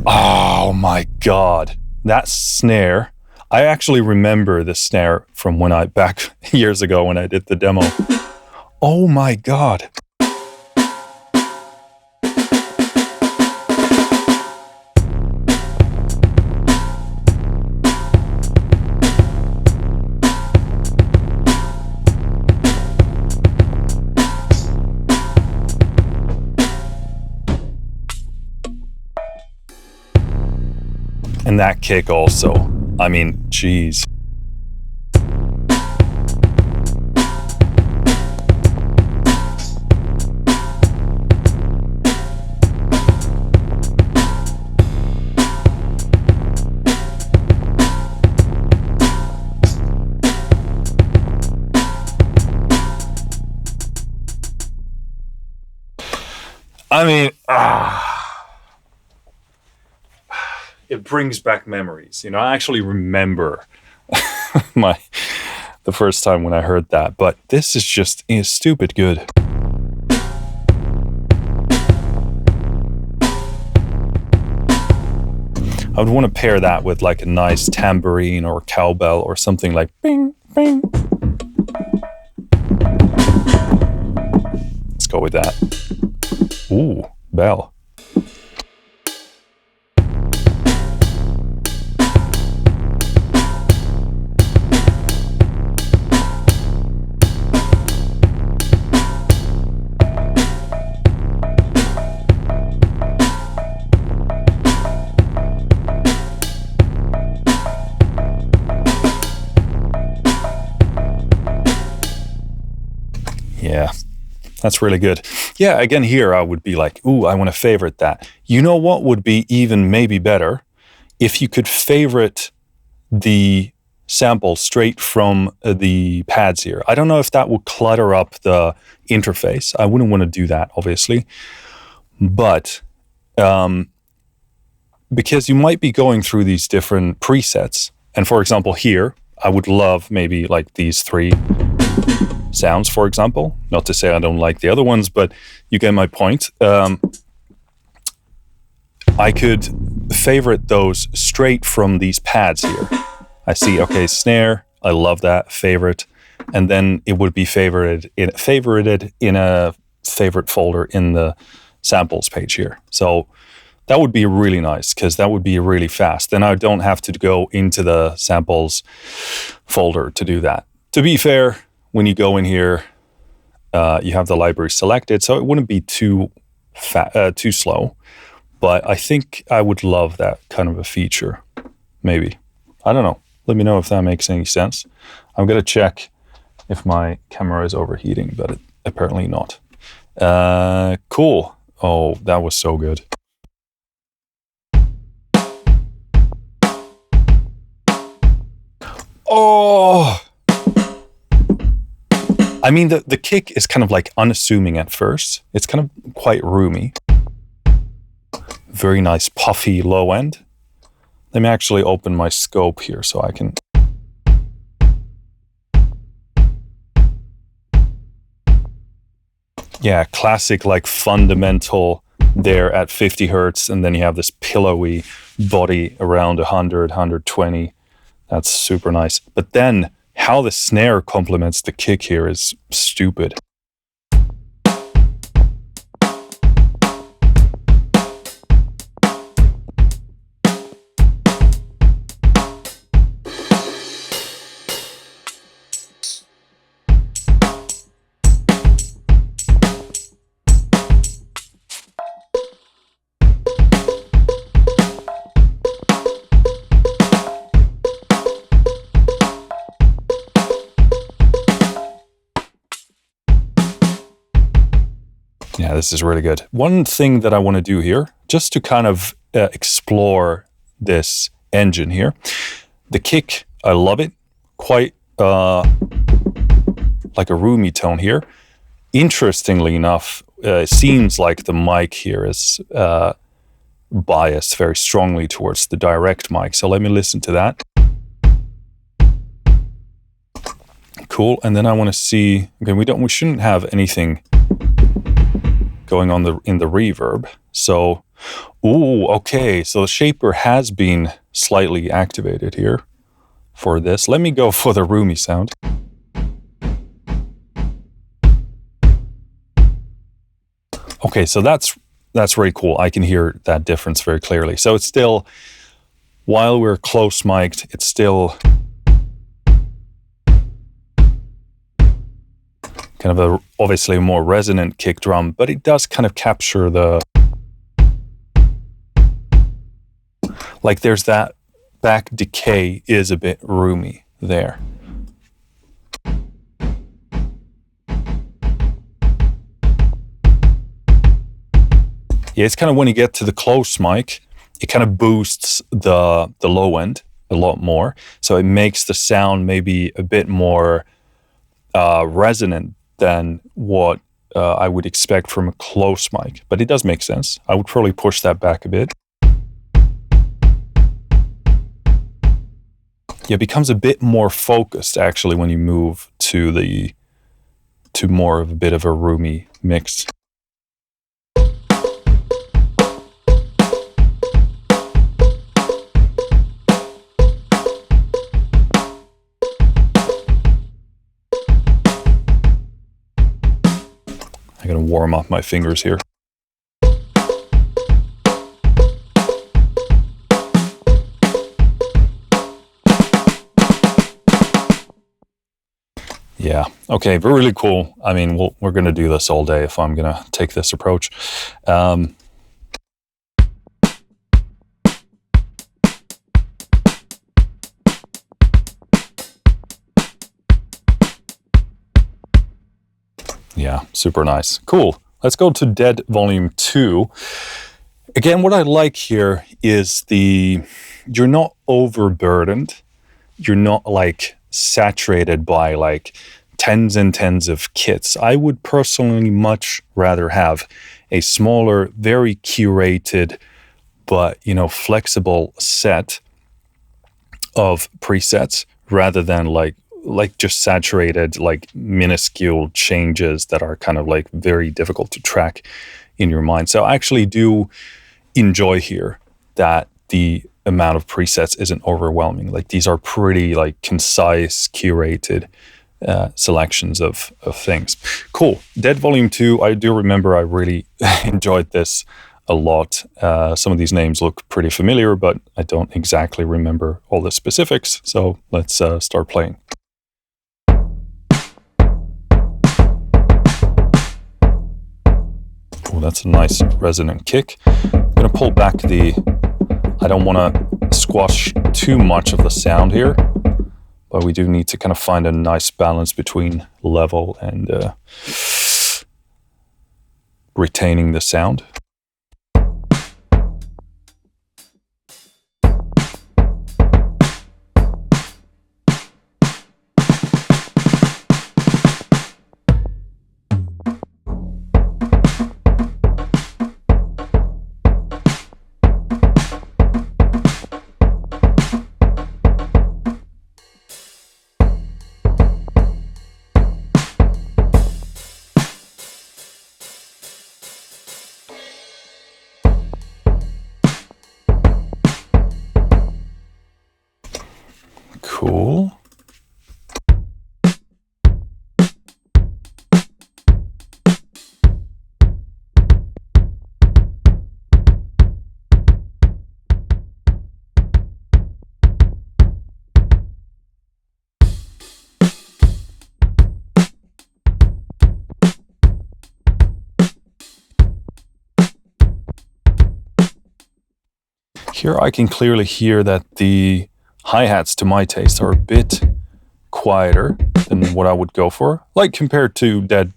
Oh my God, that snare! I actually remember the snare from back years ago when I did the demo. Oh my God. And that kick also, I mean, geez. I mean, it brings back memories. You know, I actually remember the first time when I heard that, but this is just stupid good. I would want to pair that with like a nice tambourine or cowbell or something like bing, bing. Let's go with that. Ooh, bell. Yeah, that's really good. Yeah, again, here I would be like, ooh, I want to favorite that. You know what would be even maybe better? If you could favorite the sample straight from the pads here. I don't know if that would clutter up the interface. I wouldn't want to do that, obviously. But because you might be going through these different presets. And for example, here, I would love maybe like these 3 sounds, for example. Not to say I don't like the other ones, but you get my point. I could favorite those straight from these pads here. I see, okay, snare, I love that, favorite. And then it would be favorited in a favorite folder in the samples page here. So that would be really nice because that would be really fast. Then I don't have to go into the samples folder to do that. To be fair, when you go in here, you have the library selected, so it wouldn't be too slow. But I think I would love that kind of a feature. Maybe. I don't know. Let me know if that makes any sense. I'm going to check if my camera is overheating, but apparently not. Cool. Oh, that was so good. Oh! I mean, the kick is kind of like unassuming at first. It's kind of quite roomy. Very nice puffy low end. Let me actually open my scope here so I can... Yeah, classic like fundamental there at 50 hertz, and then you have this pillowy body around 100, 120. That's super nice. But then how the snare complements the kick here is stupid. Yeah, this is really good. One thing that I want to do here, just to kind of explore this engine here. The kick, I love it. Quite like a roomy tone here. Interestingly enough, it seems like the mic here is biased very strongly towards the direct mic. So let me listen to that. Cool. And then I want to see, okay, we shouldn't have anything going on in the reverb. So, ooh, okay. So the shaper has been slightly activated here for this. Let me go for the roomy sound. Okay, so that's really cool. I can hear that difference very clearly. So it's still, while we're close mic'd, it's still kind of obviously a more resonant kick drum, but it does kind of capture the, like there's that back decay is a bit roomy there. Yeah, it's kind of when you get to the close mic, it kind of boosts the low end a lot more. So it makes the sound maybe a bit more resonant than what I would expect from a close mic. But it does make sense. I would probably push that back a bit. it becomes a bit more focused actually when you move to more of a bit of a roomy mix. I'm gonna warm up my fingers here. Yeah. Okay. Really cool. I mean, we're going to do this all day if I'm going to take this approach. Yeah. Super nice. Cool. Let's go to Dead Volume 2. Again, what I like here is you're not overburdened. You're not like saturated by like tens and tens of kits. I would personally much rather have a smaller, very curated, but flexible set of presets rather than like just saturated, like minuscule changes that are kind of like very difficult to track in your mind. So I actually do enjoy here that the amount of presets isn't overwhelming. Like these are pretty like concise, curated selections of things. Cool. Dead Volume 2, I do remember I really enjoyed this a lot. Some of these names look pretty familiar, but I don't exactly remember all the specifics. So let's start playing. Oh, that's a nice resonant kick. I'm going to pull back I don't want to squash too much of the sound here, but we do need to kind of find a nice balance between level and retaining the sound. Cool. Here I can clearly hear that the hi-hats, to my taste, are a bit quieter than what I would go for. Like compared to Dead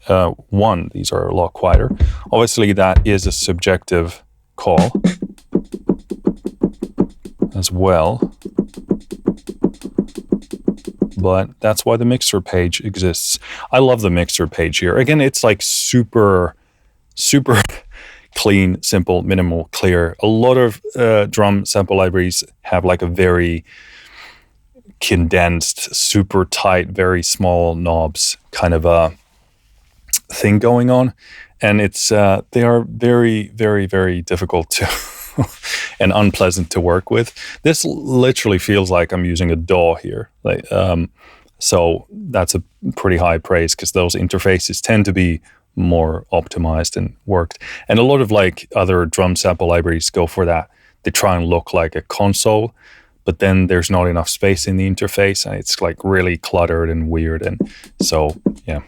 1, these are a lot quieter. Obviously, that is a subjective call as well. But that's why the mixer page exists. I love the mixer page here. Again, it's like super clean, simple, minimal, clear. A lot of drum sample libraries have like a very condensed, super tight, very small knobs kind of a thing going on. And they are very, very, very difficult to and unpleasant to work with. This literally feels like I'm using a DAW here. So that's a pretty high praise because those interfaces tend to be more optimized and worked. And a lot of like other drum sample libraries go for that. They try and look like a console, but then there's not enough space in the interface and it's like really cluttered and weird. And so, yeah.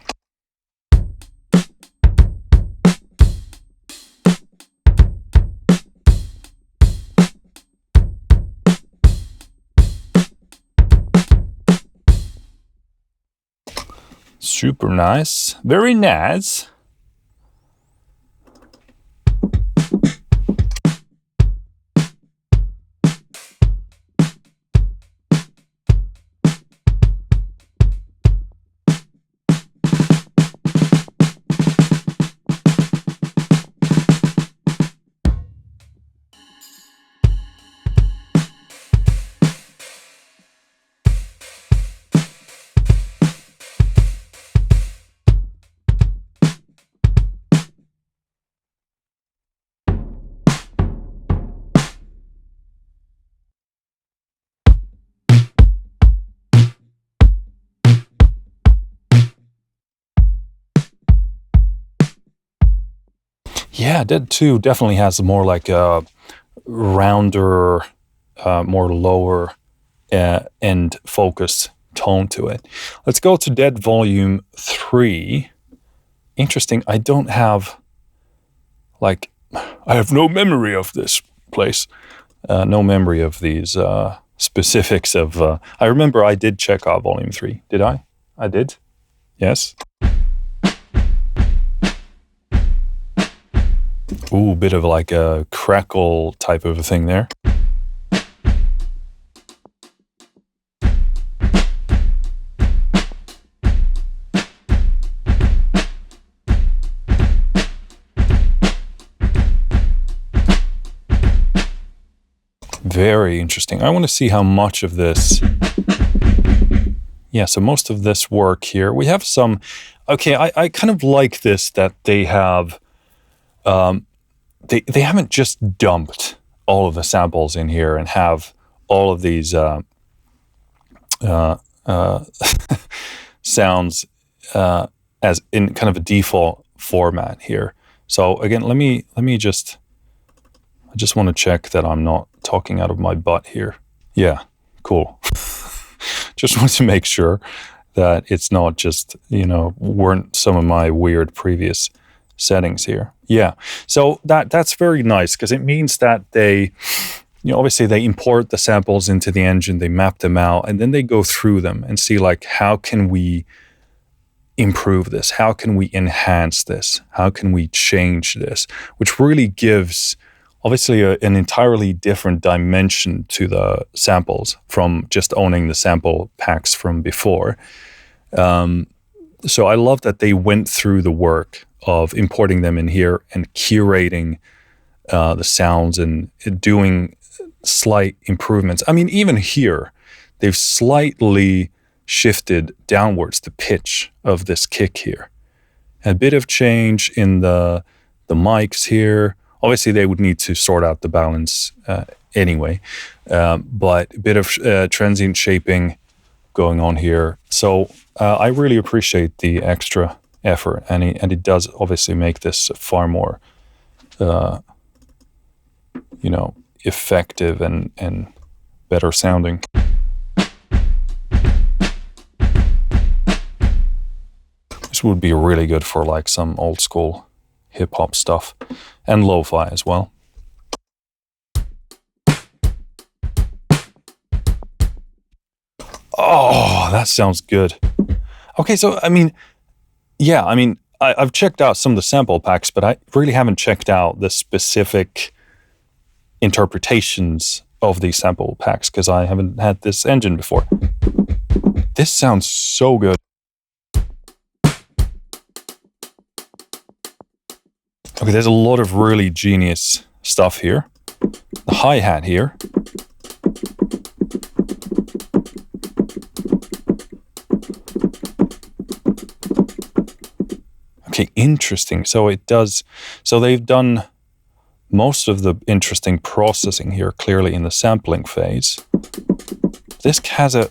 Super nice. Very nice. Yeah, Dead 2 definitely has more like a rounder, more lower end focused tone to it. Let's go to Dead Volume 3. Interesting. I don't have, like, I have no memory of this place. No memory of these specifics of... I remember I did check out Volume 3. Did I? I did? Yes. Ooh, bit of like a crackle type of a thing there. Very interesting. I want to see how much of this... Yeah, so most of this work here. We have some... Okay, I kind of like this, that they have... They haven't just dumped all of the samples in here and have all of these sounds as in kind of a default format here. So again, I just want to check that I'm not talking out of my butt here. Yeah, cool. Just want to make sure that it's not just, weren't some of my weird previous settings here. Yeah, so that's very nice, because it means that they, obviously they import the samples into the engine, they map them out, and then they go through them and see, like, how can we improve this? How can we enhance this? How can we change this? Which really gives, obviously, an entirely different dimension to the samples from just owning the sample packs from before. So I love that they went through the work of importing them in here and curating the sounds and doing slight improvements. I mean, even here, they've slightly shifted downwards the pitch of this kick here. A bit of change in the mics here. Obviously, they would need to sort out the balance anyway, but a bit of transient shaping going on here. So I really appreciate the extra effort, and it does obviously make this far more, effective and better sounding. This would be really good for like some old school hip hop stuff and lo-fi as well. Oh, that sounds good. Okay, so I've checked out some of the sample packs, but I really haven't checked out the specific interpretations of these sample packs because I haven't had this engine before. This sounds so good. Okay, there's a lot of really genius stuff here. The hi-hat here. Okay, interesting. So they've done most of the interesting processing here clearly in the sampling phase. This has a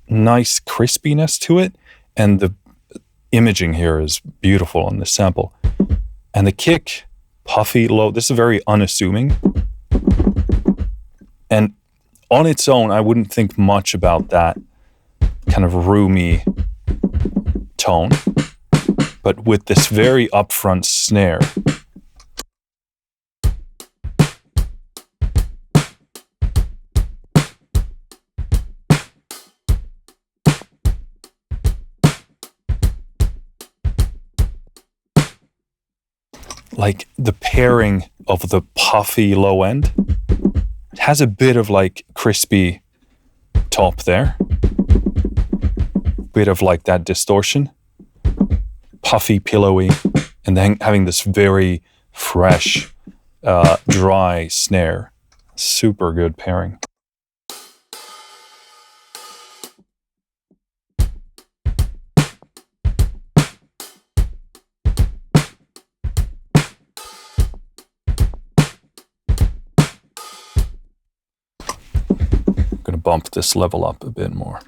nice crispiness to it, and the imaging here is beautiful on this sample. And the kick, puffy, low, this is very unassuming. And on its own, I wouldn't think much about that kind of roomy tone. But with this very upfront snare, like the pairing of the puffy low end, it has a bit of like crispy top there, bit of like that distortion, puffy, pillowy, and then having this very fresh, dry snare. Super good pairing. I'm gonna bump this level up a bit more.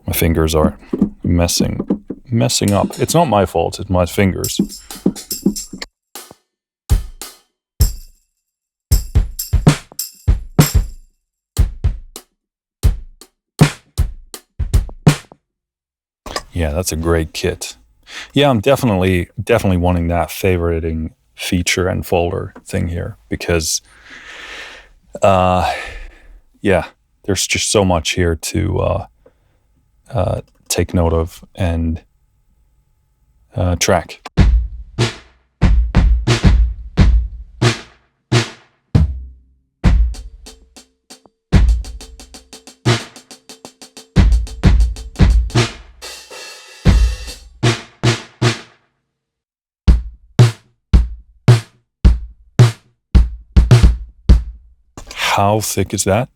My fingers are messing up. It's not my fault, it's my fingers. Yeah, that's a great kit. Yeah, I'm definitely wanting that favoriting feature and folder thing here because, yeah, there's just so much here to take note of and track. How thick is that?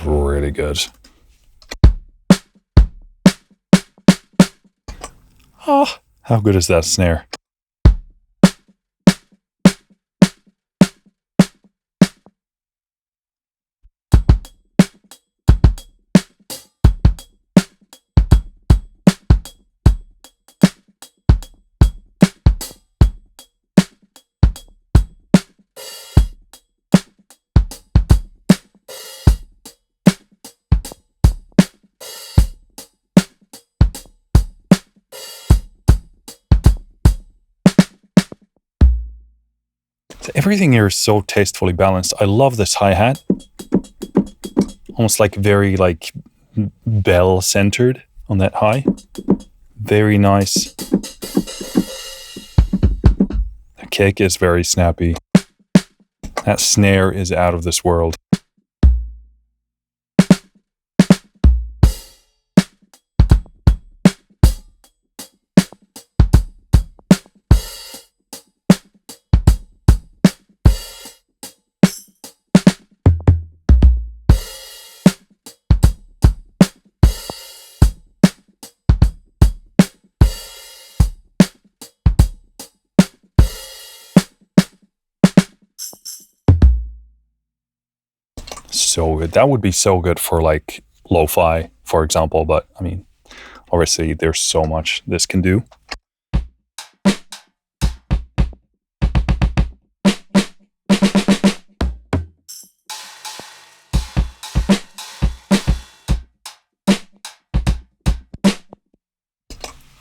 Really good. Oh, how good is that snare? Everything here is so tastefully balanced. I love this hi-hat. Almost like very like bell centered on that high. Very nice. The kick is very snappy. That snare is out of this world. So good. That would be so good for like lo-fi, for example. But I mean, obviously there's so much this can do.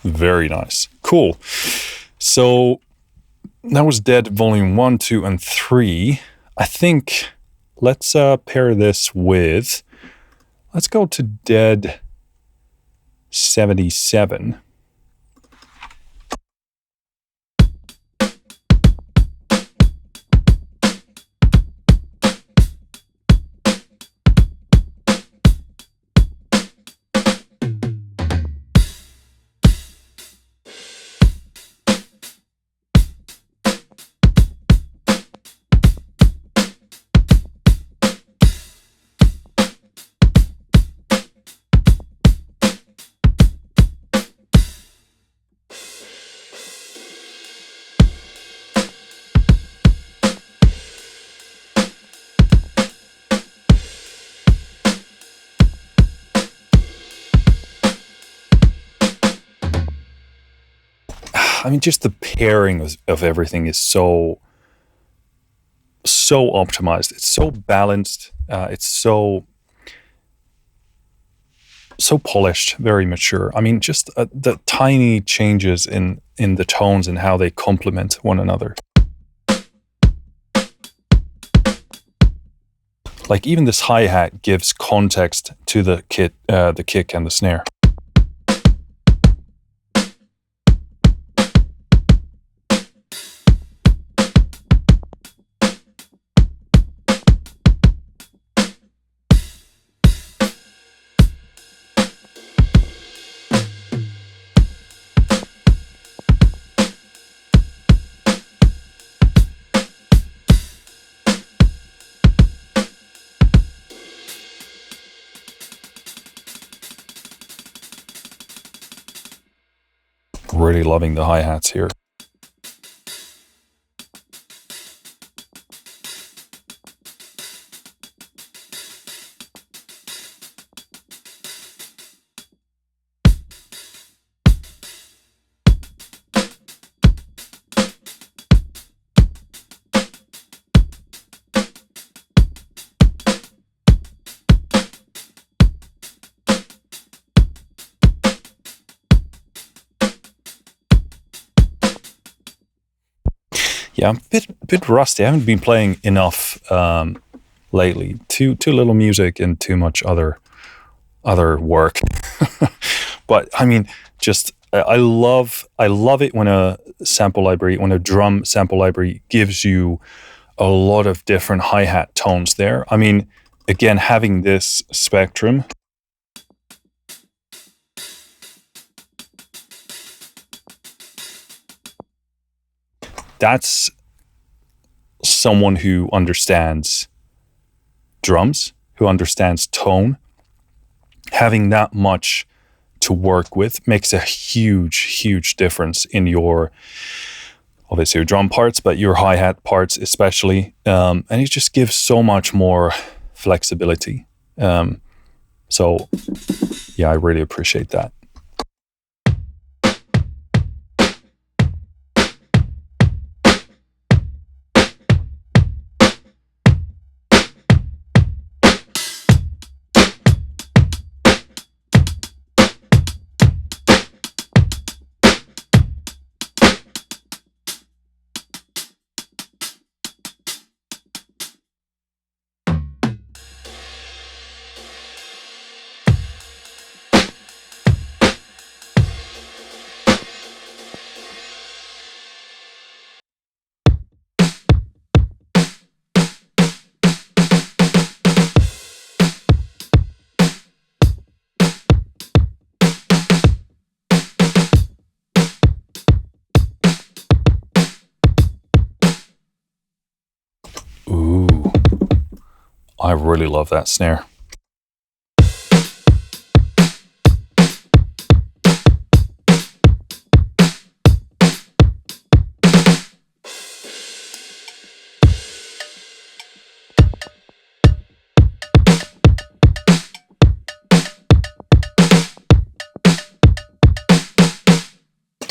Very nice. Cool. So that was Dead Volume 1, 2, and 3. I think let's pair this with, let's go to Dead 77. I mean, just the pairing of everything is so optimized. It's so balanced. It's so so polished, very mature. I mean, just the tiny changes in the tones and how they complement one another. Like even this hi-hat gives context to the kick and the snare. Really loving the hi-hats here. Yeah, I'm a bit rusty. I haven't been playing enough lately. Too little music and too much other work. But I mean, just I love it when a drum sample library gives you a lot of different hi-hat tones there. I mean, again, having this spectrum. That's someone who understands drums, who understands tone. Having that much to work with makes a huge difference in your, obviously your drum parts, but your hi-hat parts especially. And it just gives so much more flexibility. So yeah, I really appreciate that. Ooh, I really love that snare.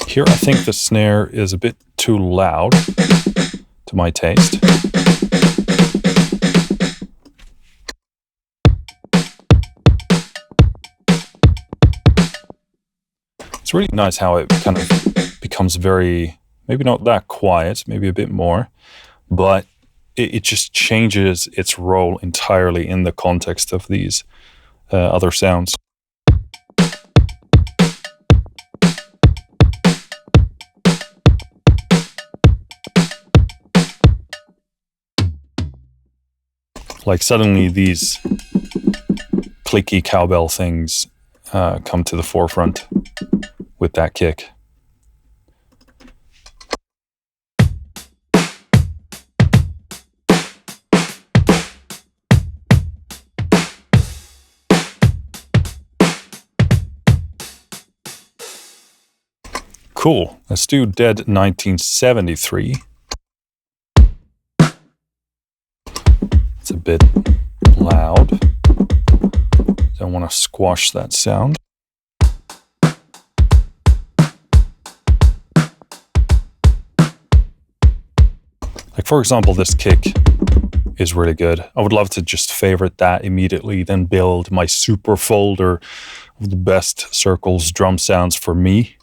Here, I think the snare is a bit too loud to my taste. It's really nice how it kind of becomes very, maybe not that quiet, maybe a bit more, but it just changes its role entirely in the context of these other sounds. Like suddenly these clicky cowbell things come to the forefront with that kick. Cool. Let's do Dead 1973. It's a bit loud. Don't want to squash that sound. Like for example, this kick is really good. I would love to just favorite that immediately, then build my super folder of the best circles drum sounds for me.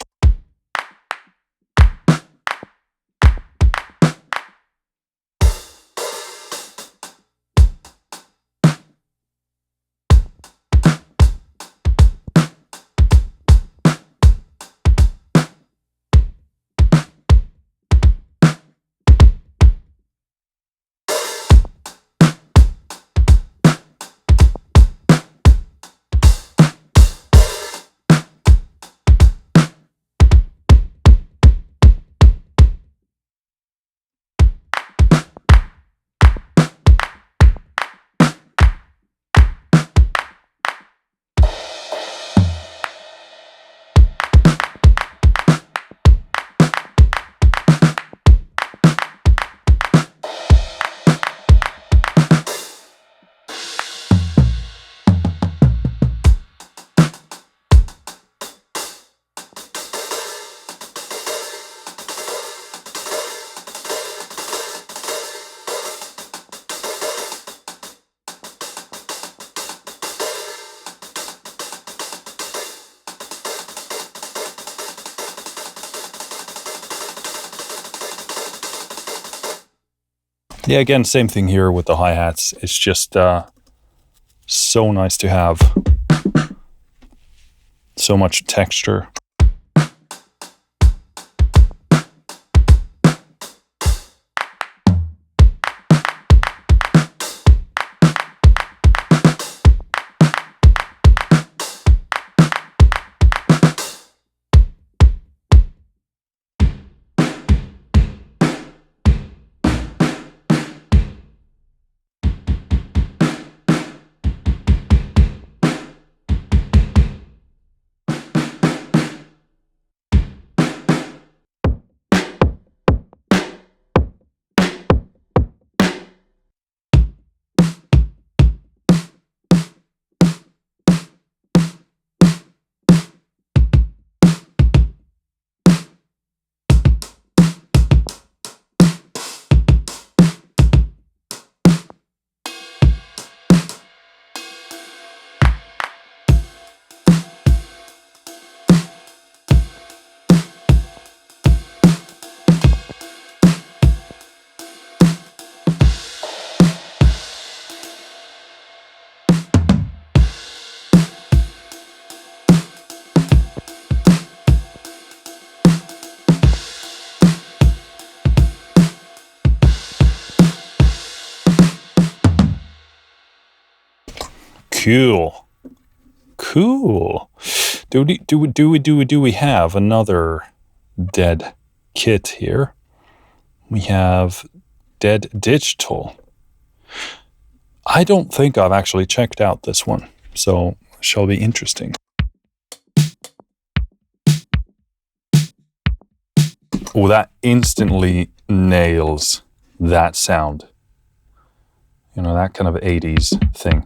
Yeah, again, same thing here with the hi-hats. It's just so nice to have so much texture. Cool. Do we have another dead kit here? We have Dead Digital. I don't think I've actually checked out this one, so shall be interesting. Oh, that instantly nails that sound. You know, that kind of 80s thing.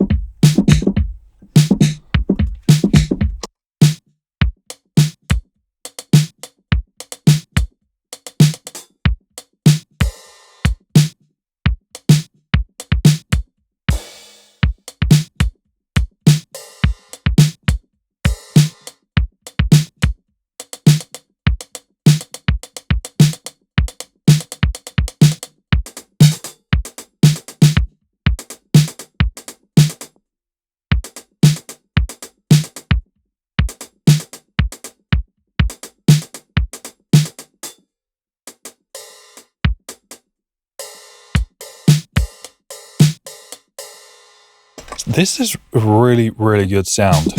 This is really, really good sound.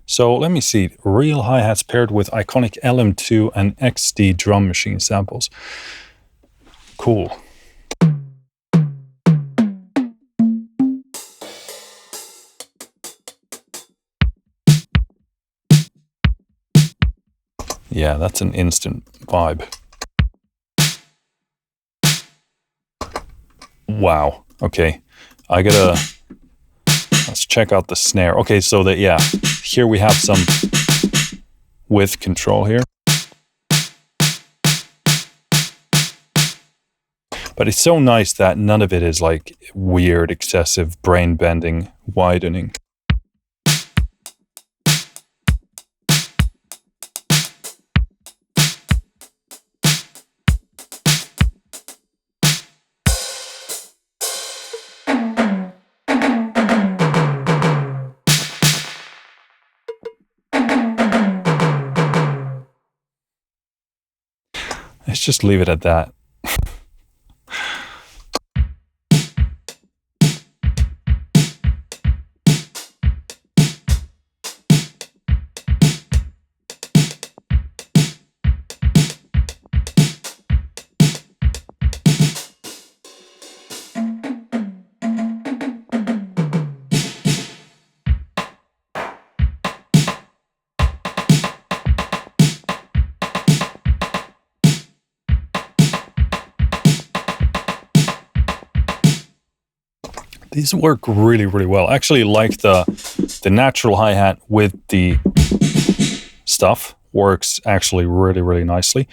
So let me see. Real hi-hats paired with iconic LM2 and XD drum machine samples. Cool. Yeah, that's an instant vibe. Wow. Okay. Let's check out the snare. Okay, so that, yeah, here we have some width control here. But it's so nice that none of it is like weird, excessive, brain-bending widening. Let's just leave it at that. These work really, really well. I actually like the natural hi-hat with the stuff works actually really, really nicely.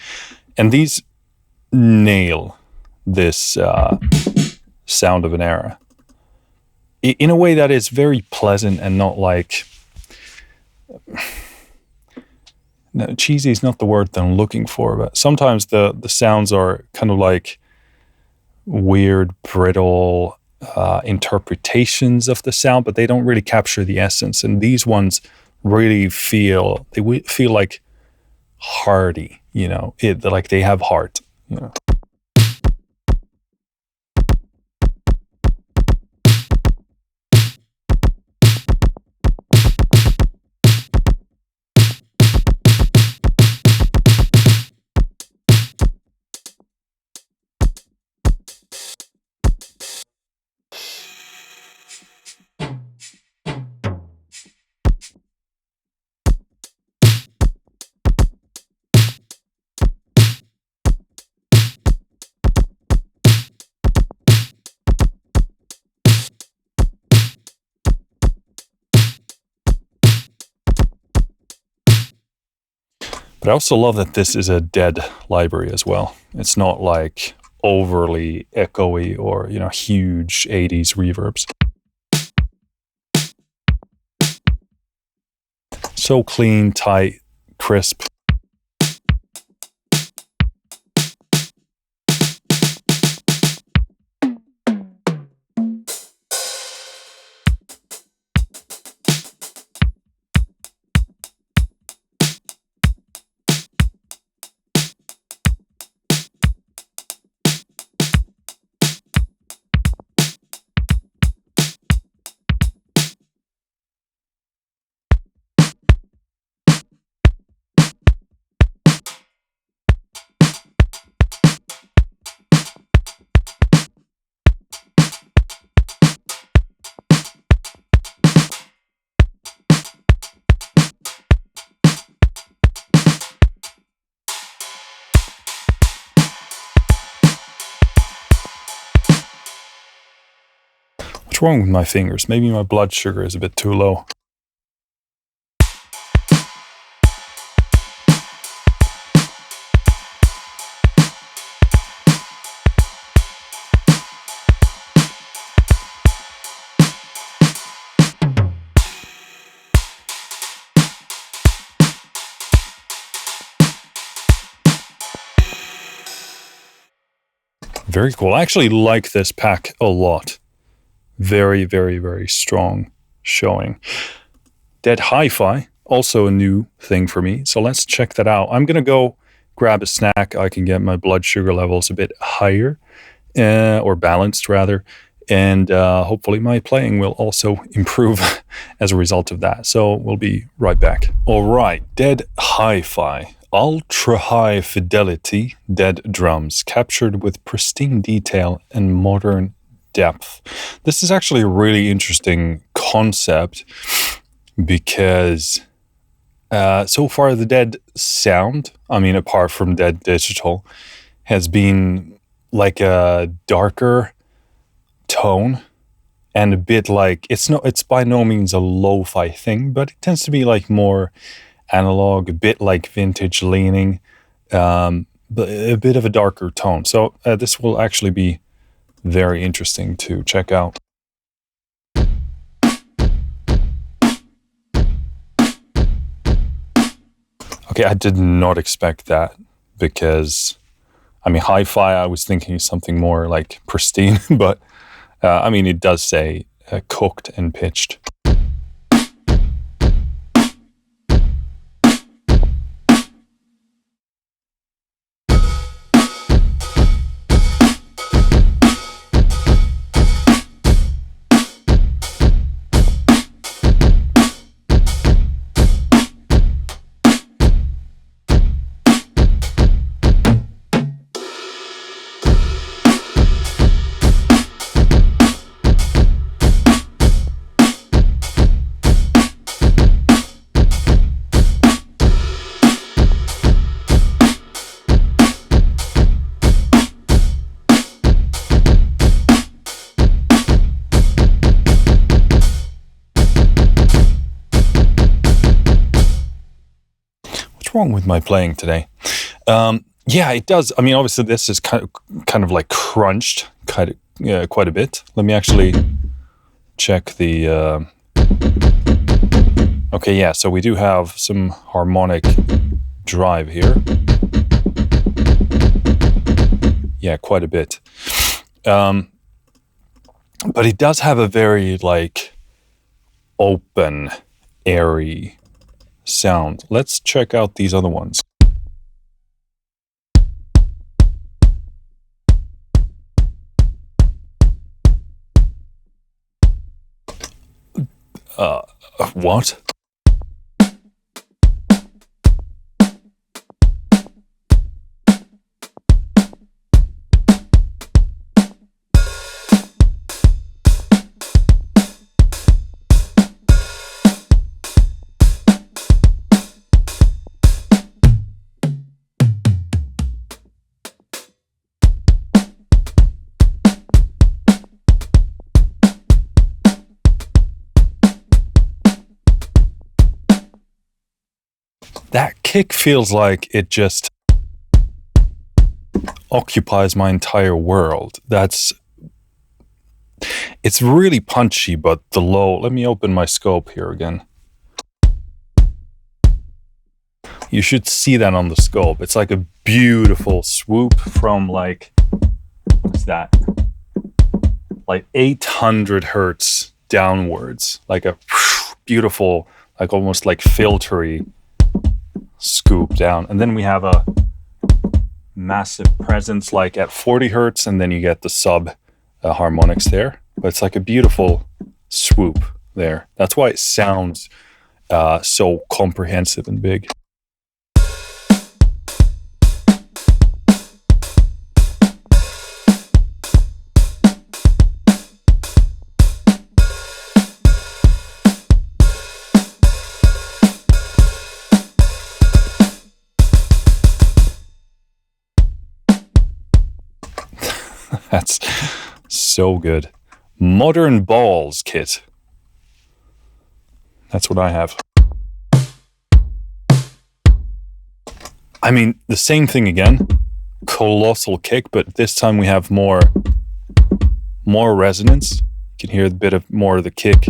And these nail this sound of an era in a way that is very pleasant and not like... No, cheesy is not the word that I'm looking for, but sometimes the sounds are kind of like weird, brittle interpretations of the sound, but they don't really capture the essence. And these ones really feel like hearty, you know, like they have heart, you know. But I also love that this is a dead library as well. It's not like overly echoey or, you know, huge 80s reverbs. So clean, tight, crisp. What's wrong with my fingers? Maybe my blood sugar is a bit too low. Very cool. I actually like this pack a lot. Very, very, very strong showing. Dead Hi-Fi, also a new thing for me. So let's check that out. I'm going to go grab a snack. I can get my blood sugar levels a bit higher, or balanced rather. And hopefully my playing will also improve as a result of that. So we'll be right back. All right, Dead Hi-Fi. Ultra high fidelity dead drums captured with pristine detail and modern depth. This is actually a really interesting concept because so far the Dead sound, I mean, apart from Dead Digital, has been like a darker tone and a bit like, it's by no means a lo-fi thing, but it tends to be like more analog, a bit like vintage leaning, a bit of a darker tone. So this will actually be very interesting to check out. Okay, I did not expect that because, I mean, hi-fi, I was thinking something more like pristine, but I mean, it does say cooked and pitched. Wrong with my playing today? Yeah, it does. I mean, obviously this is kind of like crunched quite a bit. Let me actually check the okay, yeah, so we do have some harmonic drive here. Yeah, quite a bit. But it does have a very like open, airy sound. Let's check out these other ones. What? That kick feels like it just occupies my entire world. It's really punchy, but the low, let me open my scope here again. You should see that on the scope. It's like a beautiful swoop from like, what's that? Like 800 hertz downwards, like a beautiful, like almost like filtery scoop down. And then we have a massive presence like at 40 hertz, and then you get the sub harmonics there. But it's like a beautiful swoop there. That's why it sounds so comprehensive and big. That's so good. Modern Balls kit. That's what I have. I mean, the same thing again. Colossal kick, but this time we have more resonance. You can hear a bit of more of the kick.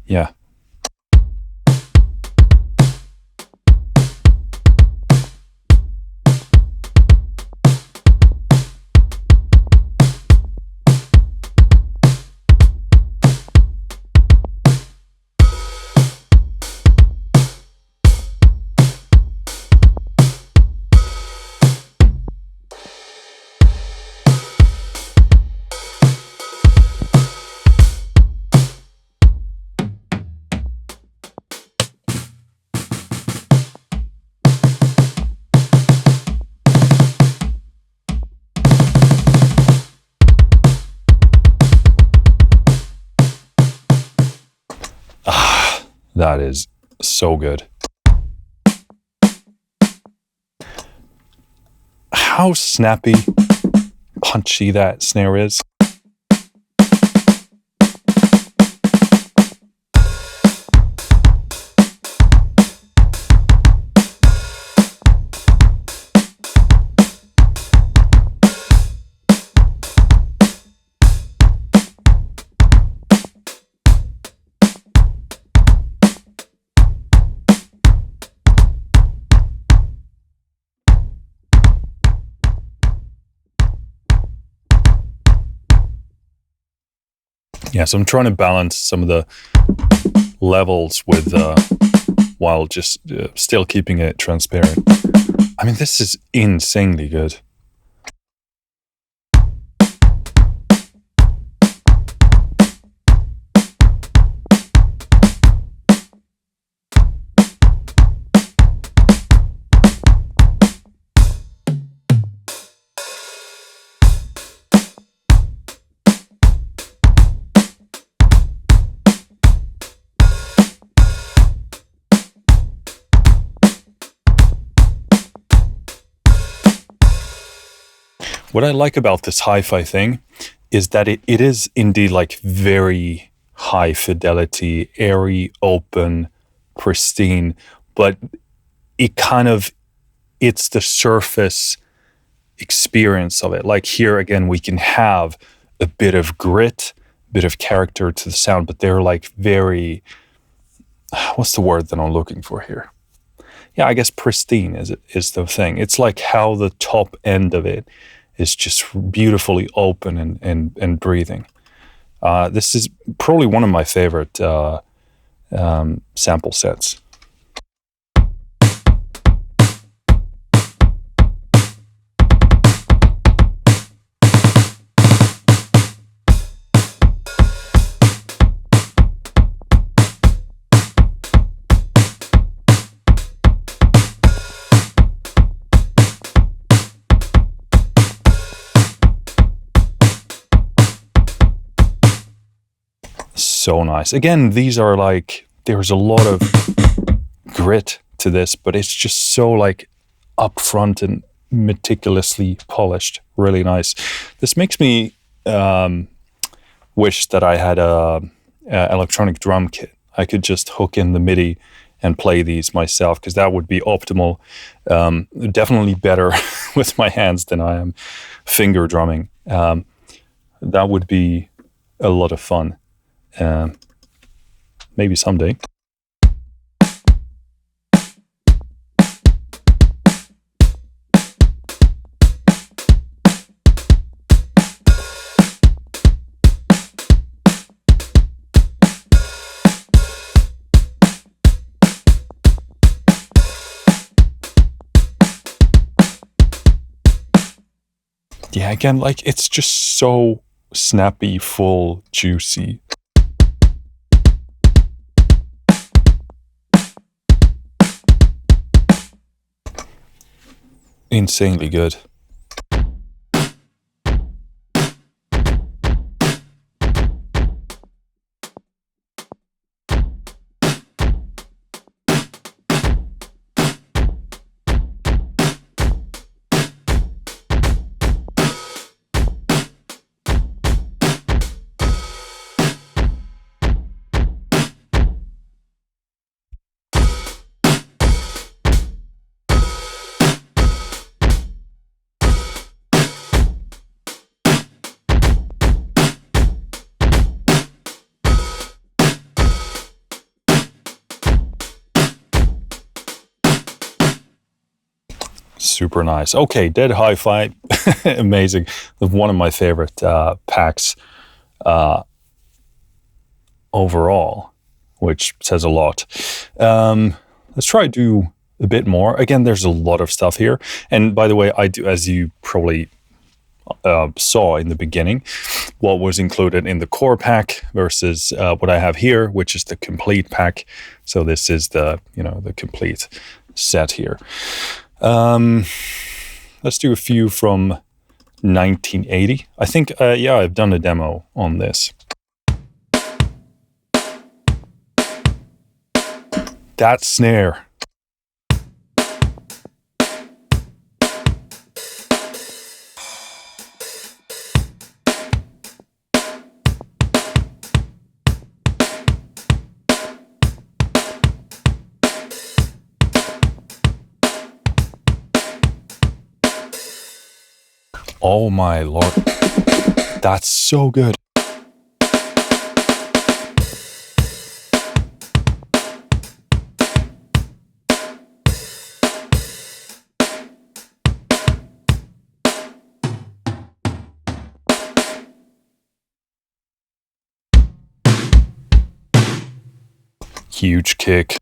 Yeah. That is so good. How snappy, punchy that snare is. Yeah, so I'm trying to balance some of the levels with while just still keeping it transparent. I mean, this is insanely good. What I like about this hi-fi thing is that it is indeed like very high fidelity, airy, open, pristine, but it's the surface experience of it. Like here again, we can have a bit of grit, a bit of character to the sound, but they're like very, what's the word that I'm looking for here? Yeah, I guess pristine is the thing. It's like how the top end of it is just beautifully open and breathing. This is probably one of my favorite sample sets. So nice. Again, these are like, there's a lot of grit to this, but it's just so like upfront and meticulously polished. Really nice. This makes me wish that I had a electronic drum kit. I could just hook in the MIDI and play these myself, because that would be optimal. Definitely better with my hands than I am finger drumming. That would be a lot of fun. Maybe someday. Yeah, again, like it's just so snappy, full, juicy. Insanely good. Super nice. Okay, Dead Hi-Fi, amazing. One of my favorite packs overall, which says a lot. Let's try to do a bit more. Again, there's a lot of stuff here. And by the way, I do, as you probably saw in the beginning, what was included in the core pack versus what I have here, which is the complete pack. So this is the complete set here. Let's do a few from 1980. I think, I've done a demo on this. That snare. Oh my Lord. That's so good. Huge kick.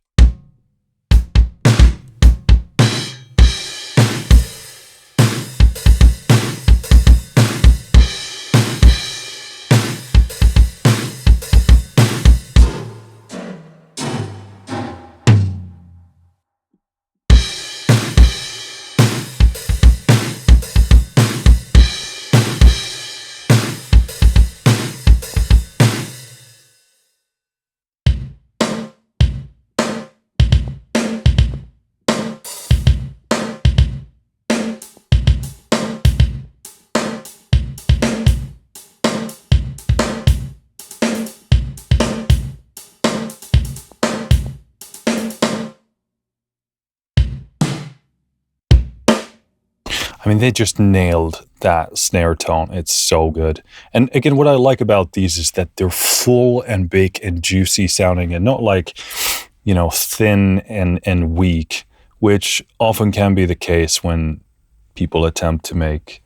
I mean, they just nailed that snare tone. It's so good. And again, what I like about these is that they're full and big and juicy sounding, and not like, thin and weak, which often can be the case when people attempt to make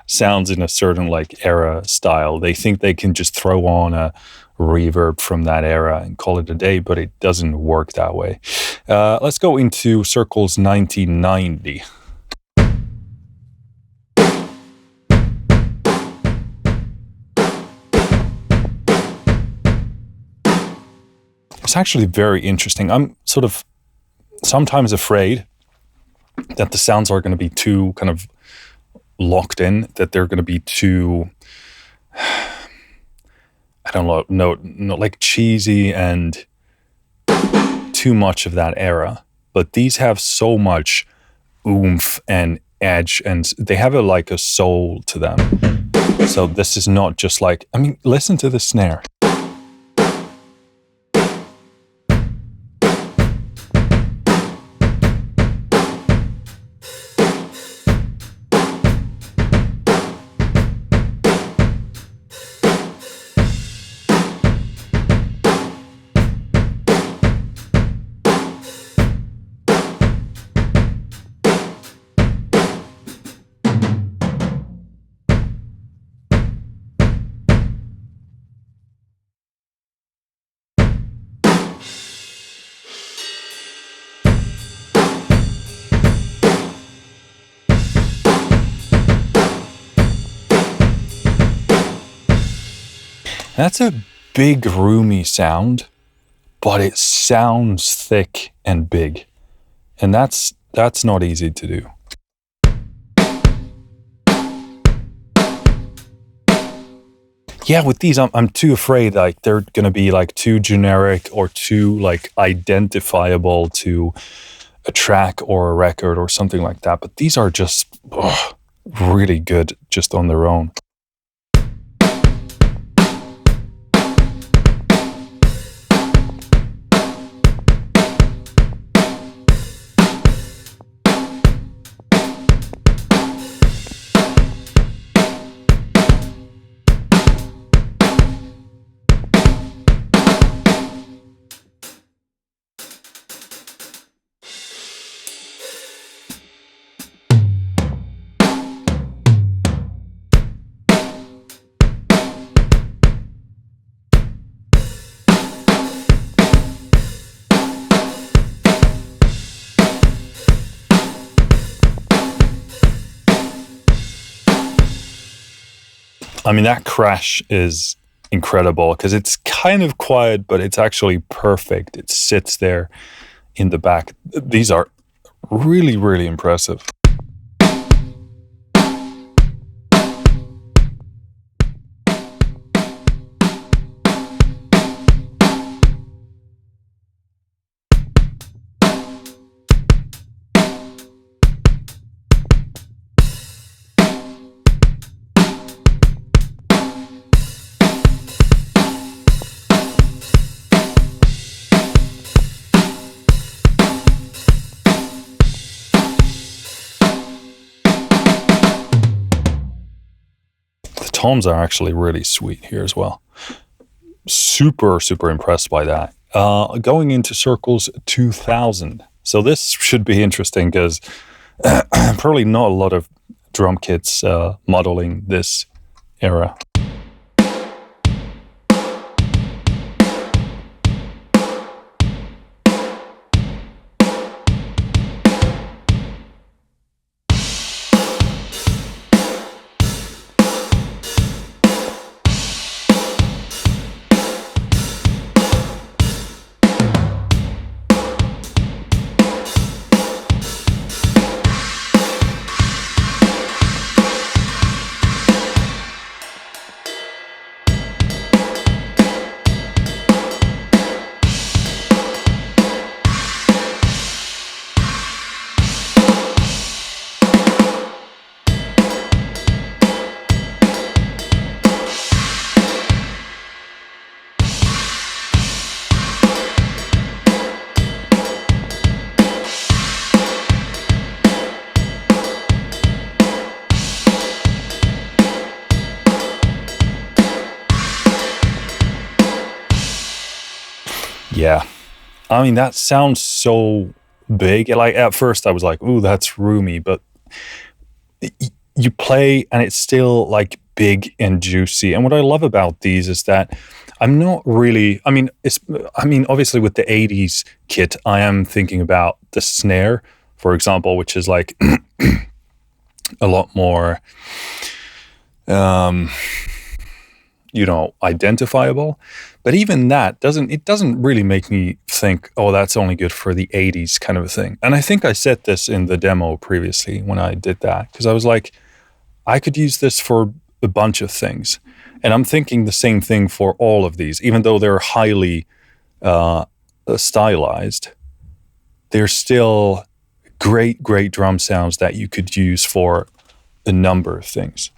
sounds in a certain like era style. They think they can just throw on a reverb from that era and call it a day, but it doesn't work that way. Let's go into Circles 1990. It's actually very interesting. I'm sort of sometimes afraid that the sounds are going to be too kind of locked in, that they're going to be too, I don't know, like cheesy and too much of that era. But these have so much oomph and edge, and they have like a soul to them. So this is not just like, listen to the snare. That's a big, roomy sound, but it sounds thick and big. And that's not easy to do. Yeah, with these, I'm too afraid like they're going to be like too generic or too like identifiable to a track or a record or something like that. But these are just really good just on their own. That crash is incredible because it's kind of quiet, but it's actually perfect. It sits there in the back. These are really, really impressive. Toms are actually really sweet here as well. Super, super impressed by that. Going into Circles 2000. So this should be interesting because probably not a lot of drum kits modeling this era. Yeah. I mean, that sounds so big. Like at first I was like, ooh, that's roomy, but you play and it's still like big and juicy. And what I love about these is that I'm not really, I mean, obviously with the 80s kit, I am thinking about the snare, for example, which is like a lot more, um, identifiable. But even that doesn't really make me think, oh, that's only good for the 80s kind of a thing. And I think I said this in the demo previously when I did that, because I was like, I could use this for a bunch of things. And I'm thinking the same thing for all of these, even though they're highly stylized, they're still great drum sounds that you could use for a number of things.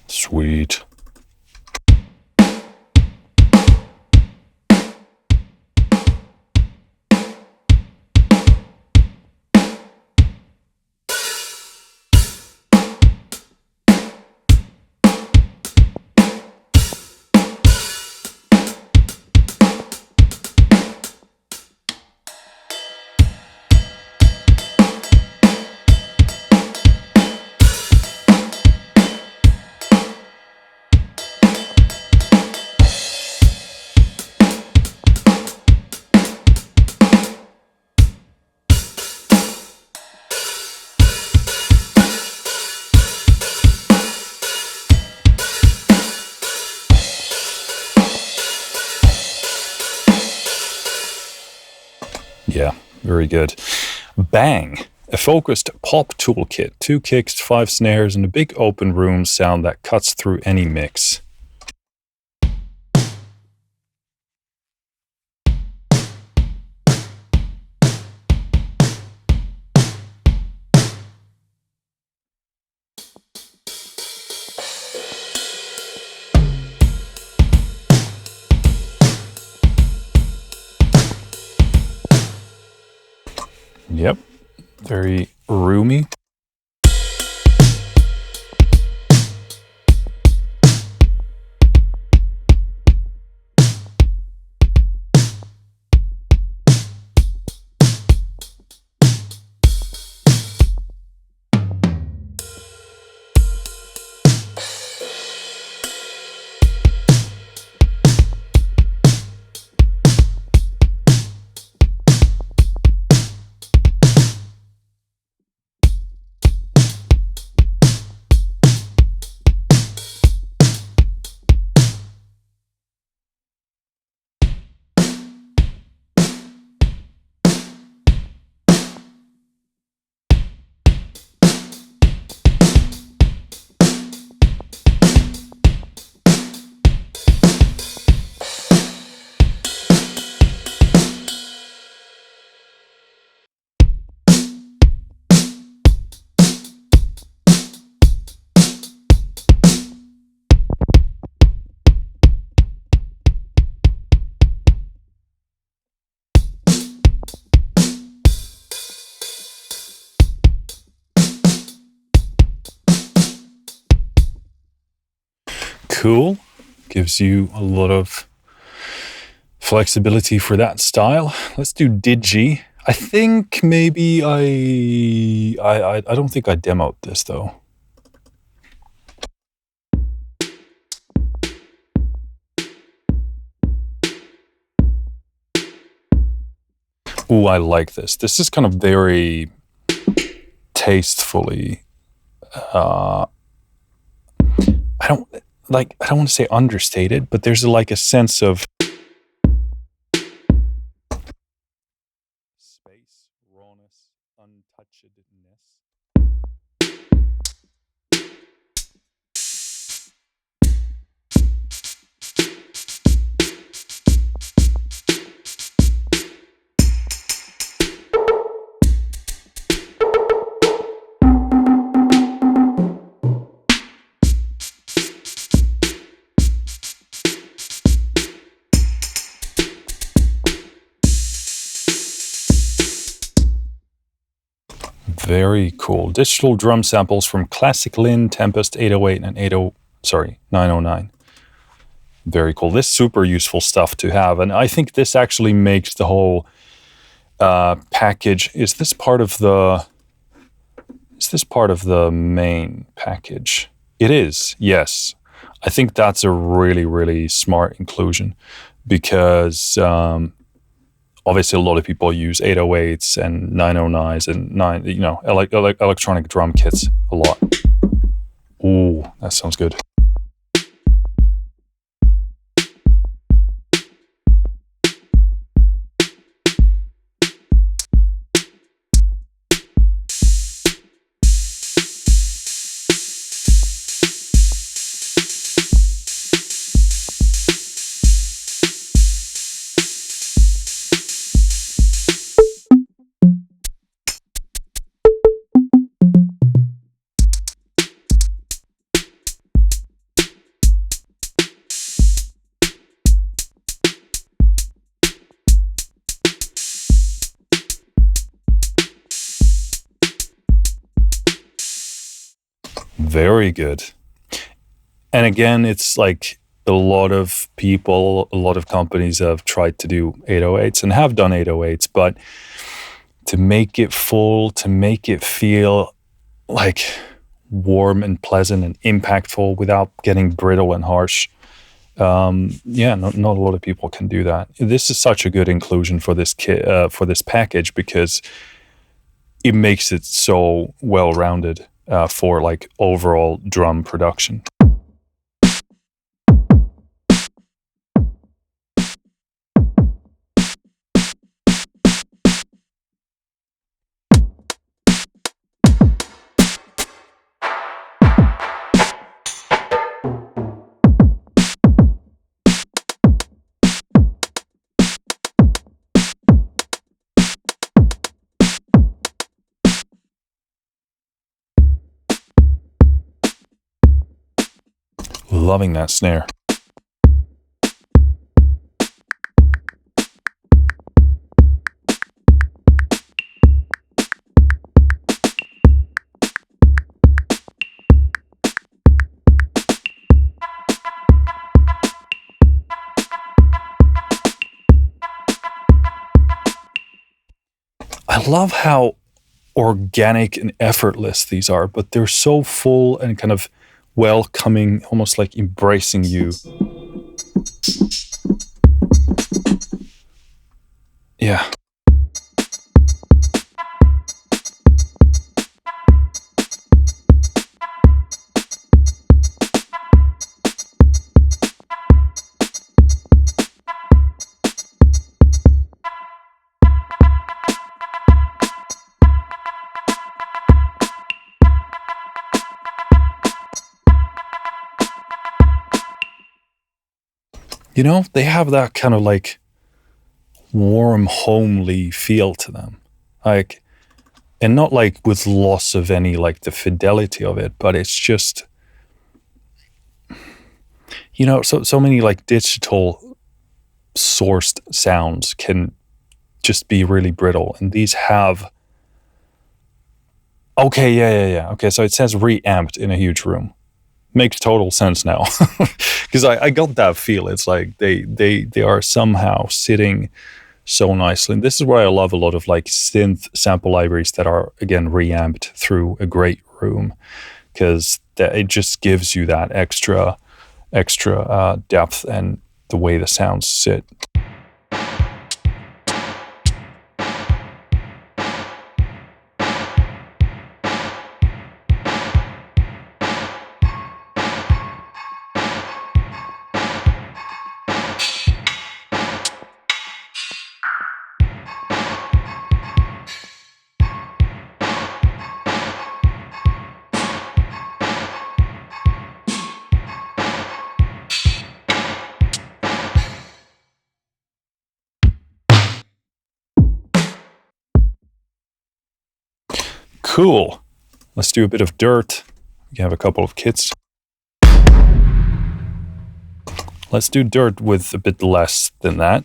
Sweet. Yeah, very good. Bang! A focused pop toolkit, 2 kicks, 5 snares, and a big open room sound that cuts through any mix. Yep, very roomy. Cool. Gives you a lot of flexibility for that style. Let's do Digi. I think maybe I don't think I demoed this though. Ooh, I like this. This is kind of very tastefully. I don't want to say understated, but there's like a sense of space, rawness, untouchedness. Very cool. Digital drum samples from Classic Lin, Tempest 808 and 909. Very cool. This is super useful stuff to have. And I think this actually makes the whole package. Is this part of the main package? It is, yes. I think that's a really, really smart inclusion because obviously a lot of people use 808s and 909s and electronic drum kits a lot. Ooh, that sounds good. Very good. And again, it's like a lot of people, a lot of companies have tried to do 808s and have done 808s, but to make it full, to make it feel like warm and pleasant and impactful without getting brittle and harsh. Not a lot of people can do that. This is such a good inclusion for this for this package because it makes it so well-rounded for like overall drum production. Loving that snare. I love how organic and effortless these are, but they're so full and kind of welcoming, almost like embracing you. Yeah. You know, they have that kind of like warm, homely feel to them. Like, and not like with loss of any like the fidelity of it, but it's just, you know, so many like digital sourced sounds can just be really brittle. And these have, okay, yeah. Okay, so it says reamped in a huge room. Makes total sense now. Because I got that feel. It's like they are somehow sitting so nicely. And this is where I love a lot of like synth sample libraries that are, again, reamped through a great room. Because it just gives you that extra depth and the way the sounds sit. Cool. Let's do a bit of dirt. You have a couple of kits. Let's do dirt with a bit less than that.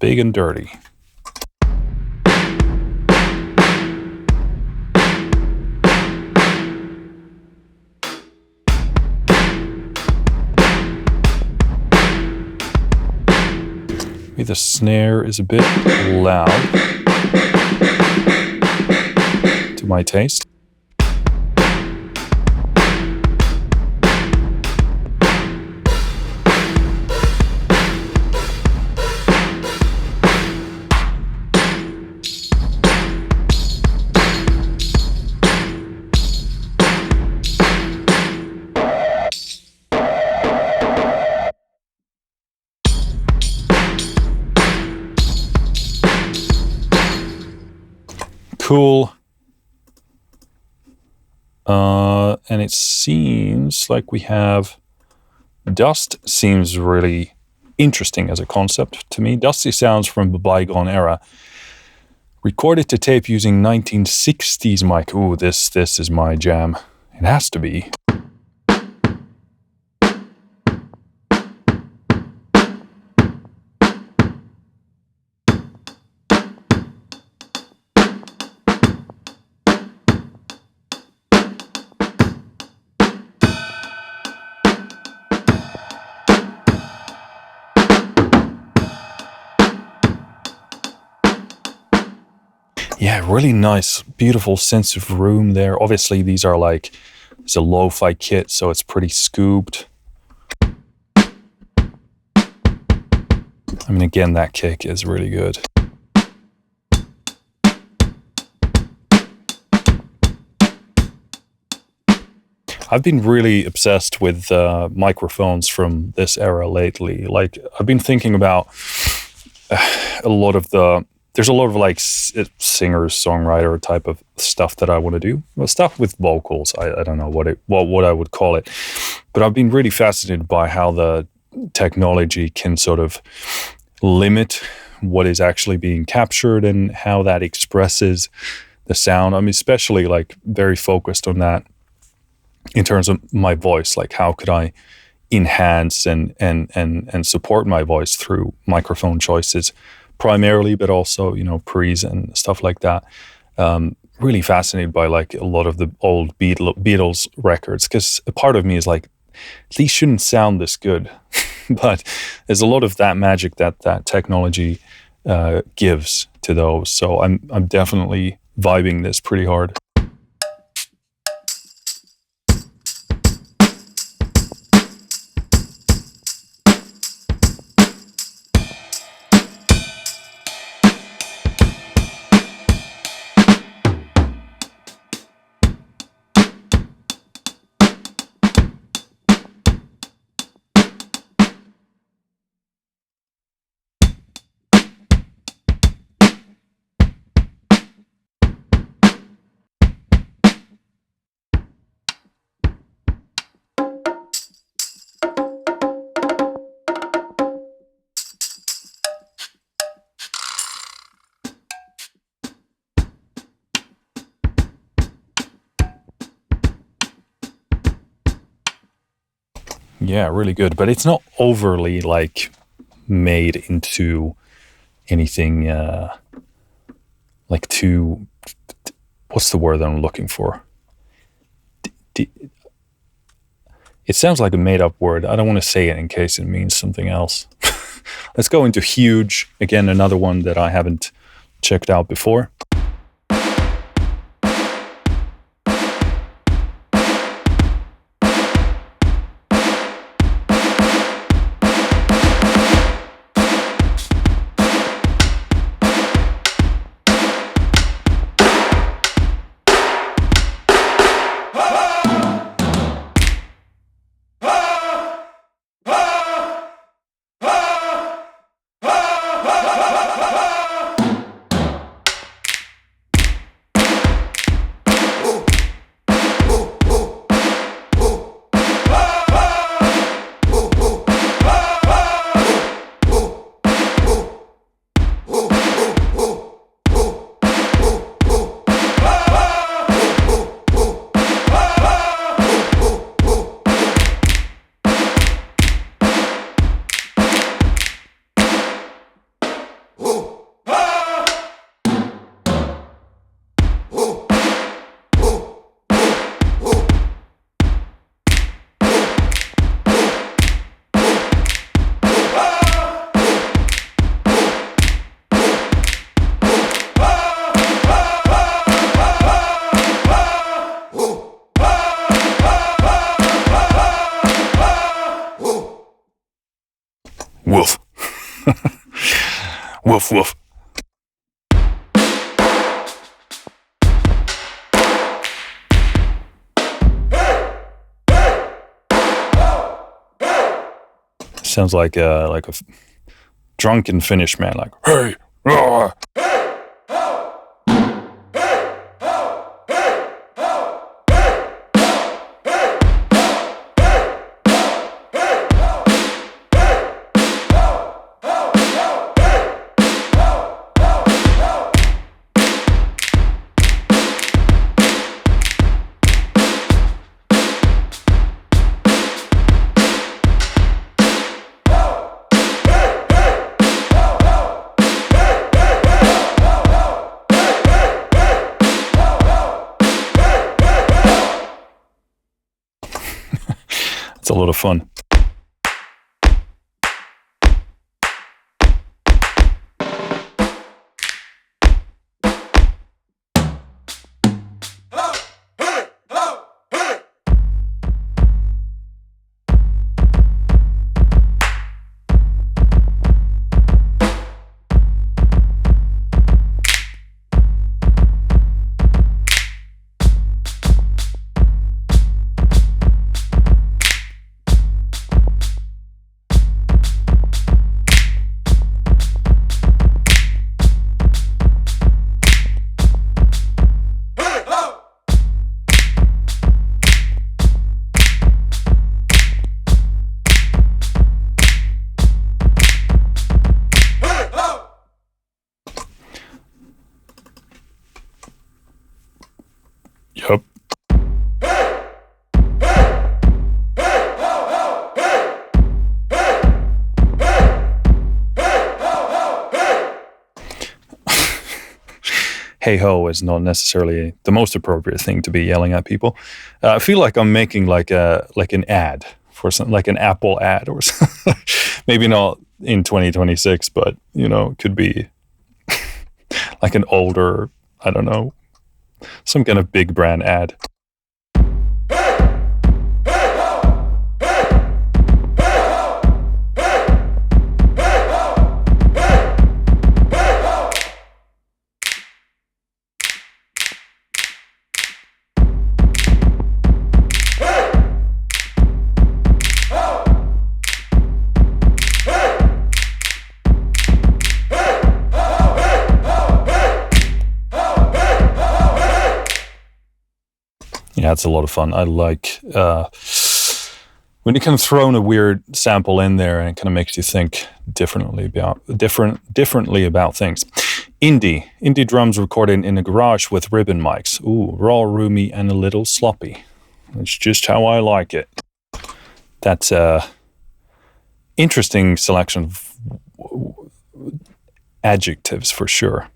big and dirty. Maybe the snare is a bit loud to my taste. Cool. And it seems like we have dust. Seems really interesting as a concept to me. Dusty sounds from the bygone era. Recorded to tape using 1960s mic. Ooh, this is my jam. It has to be. Yeah, really nice, beautiful sense of room there. Obviously, these are like, it's a lo-fi kit, so it's pretty scooped. I mean, again, that kick is really good. I've been really obsessed with microphones from this era lately. Like, I've been thinking about there's a lot of like singer songwriter type of stuff that I want to do. Well, stuff with vocals. I don't know what I would call it, but I've been really fascinated by how the technology can sort of limit what is actually being captured and how that expresses the sound. I'm especially like very focused on that in terms of my voice. Like, how could I enhance and support my voice through microphone choices primarily, but also, you know, pre's and stuff like that. Really fascinated by like a lot of the old Beatles records, because a part of me is like, these shouldn't sound this good. But there's a lot of that magic that technology gives to those. So I'm definitely vibing this pretty hard. Yeah, really good. But it's not overly like made into anything like too, what's the word that I'm looking for? It sounds like a made up word. I don't want to say it in case it means something else. Let's go into huge. Again, another one that I haven't checked out before. Woof woof. Sounds like a drunken Finnish man, like hey, roar. It's a lot of fun. Yep. Hey ho is not necessarily the most appropriate thing to be yelling at people. I feel like I'm making like an ad for something, like an Apple ad or something. Maybe not in 2026, but it could be like an older, I don't know, some kind of big brand ad. Yeah, it's a lot of fun. I like when you kind of throw in a weird sample in there and it kind of makes you think differently about things. Indie drums recorded in a garage with ribbon mics. Ooh, raw, roomy, and a little sloppy. It's just how I like it. That's a interesting selection of adjectives for sure.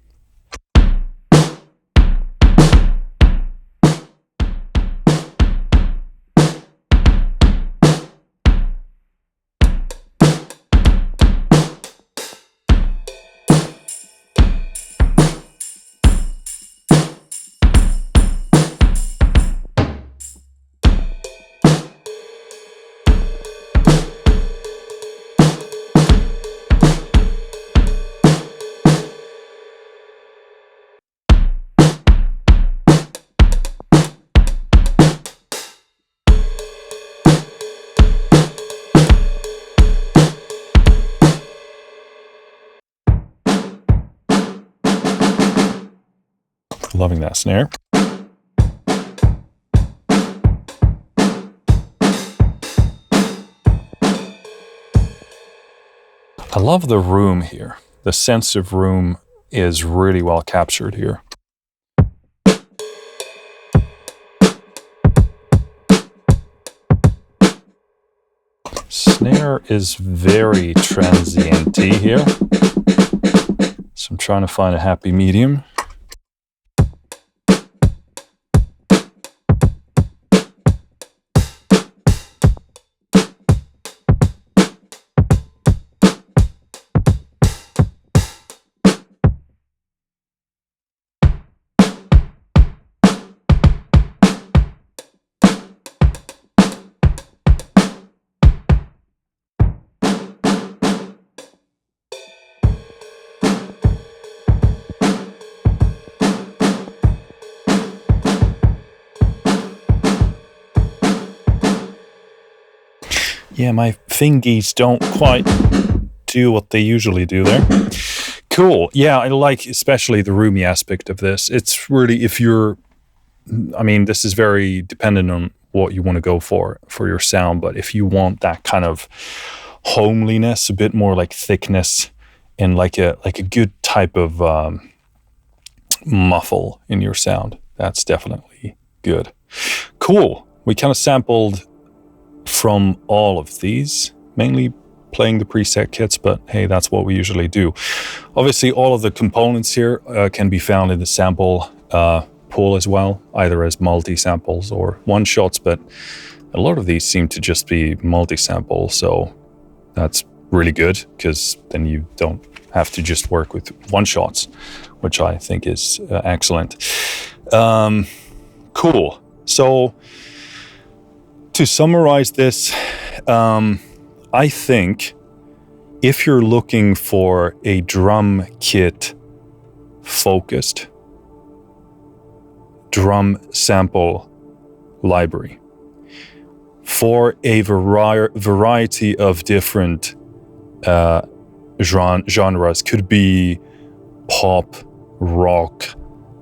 Loving that snare. I love the room here. The sense of room is really well captured here. Snare is very transient-y here. So I'm trying to find a happy medium. Yeah, my fingies don't quite do what they usually do there. Cool. Yeah, I like especially the roomy aspect of this. It's really, if you're, I mean, this is very dependent on what you want to go for your sound, but if you want that kind of homeliness, a bit more like thickness, and like a good type of muffle in your sound, that's definitely good. Cool. We kind of sampled from all of these, mainly playing the preset kits, but hey, that's what we usually do. Obviously, all of the components here can be found in the sample pool as well, either as multi-samples or one-shots, but a lot of these seem to just be multi-sample, so that's really good, because then you don't have to just work with one-shots, which I think is excellent. Cool. So to summarize this, I think if you're looking for a drum kit focused drum sample library for a variety of different genres, could be pop, rock,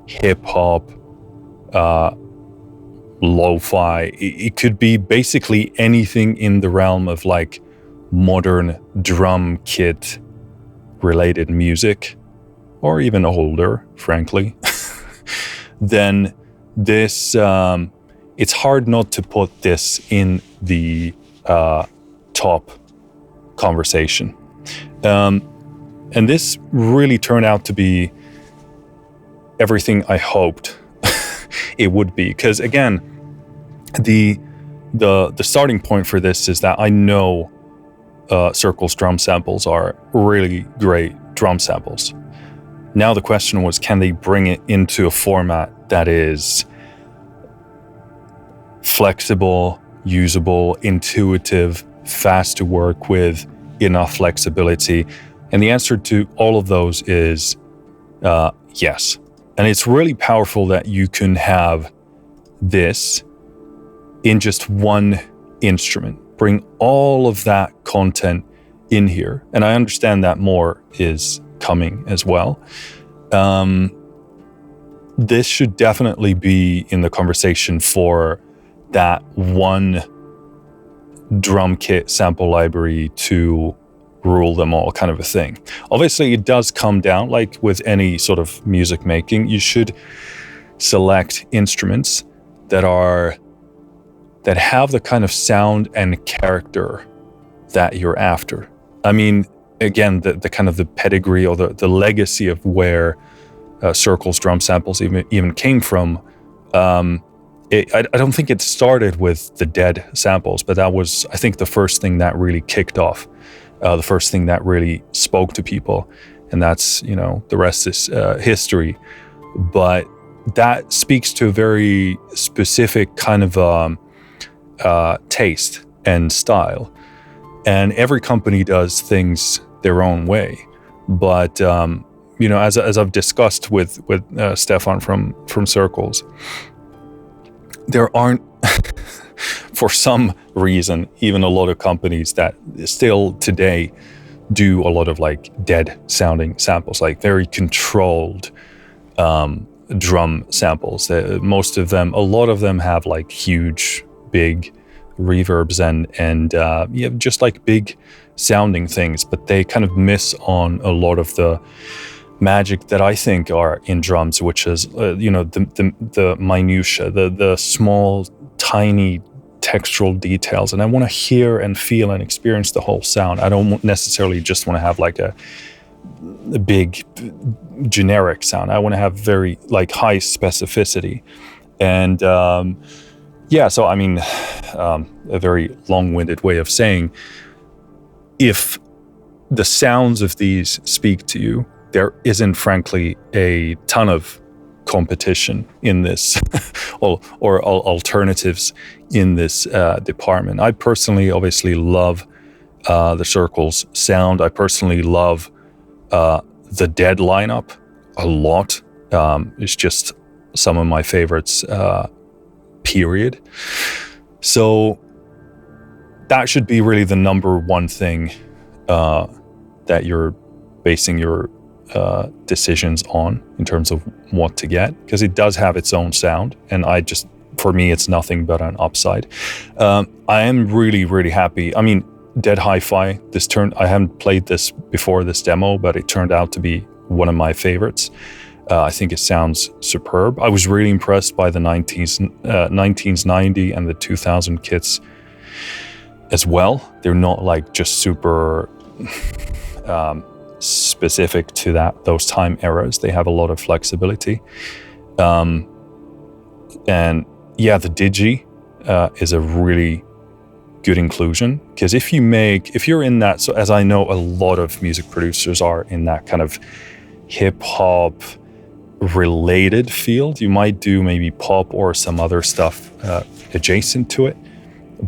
hip hop, lo-fi. It could be basically anything in the realm of like modern drum kit related music, or even older, frankly. Then this, it's hard not to put this in the top conversation. And this really turned out to be everything I hoped it would be, because again, the starting point for this is that I know Circle's drum samples are really great drum samples. Now the question was, can they bring it into a format that is flexible, usable, intuitive, fast to work with, enough flexibility? And the answer to all of those is yes. And it's really powerful that you can have this in just one instrument. Bring all of that content in here. And I understand that more is coming as well. This should definitely be in the conversation for that one drum kit sample library to rule them all kind of a thing. Obviously, it does come down, like with any sort of music making, you should select instruments that have the kind of sound and character that you're after. I mean, again, the kind of the pedigree or the legacy of where Circle's drum samples even came from. I don't think it started with the Dead samples, but that was, I think, the first thing that really kicked off, the first thing that really spoke to people, and that's, the rest is history. But that speaks to a very specific kind of taste and style, and every company does things their own way. But as I've discussed with Stefan from Circles, there aren't for some reason even a lot of companies that still today do a lot of like Dead sounding samples, like very controlled drum samples. A lot of them have like huge big reverbs and just like big sounding things, but they kind of miss on a lot of the magic that I think are in drums, which is the minutia, the small tiny textural details. And I want to hear and feel and experience the whole sound. I don't necessarily just want to have like a big generic sound. I want to have very like high specificity. And so I mean, a very long-winded way of saying, if the sounds of these speak to you, there isn't frankly a ton of competition in this or alternatives in this department. I personally obviously love the Circles sound. I personally love the Dead lineup a lot. It's just some of my favorites, period. So that should be really the number one thing that you're basing your decisions on in terms of what to get, because it does have its own sound, and for me, it's nothing but an upside. I am really, really happy. I mean, Dead Hi-Fi, I haven't played this before, this demo, but it turned out to be one of my favorites. I think it sounds superb. I was really impressed by the 1990 and the 2000 kits as well. They're not like just super specific to those time eras. They have a lot of flexibility. And yeah, the Digi is a really good inclusion, because if you're in that, so as I know a lot of music producers are in that kind of hip hop related field, you might do maybe pop or some other stuff adjacent to it,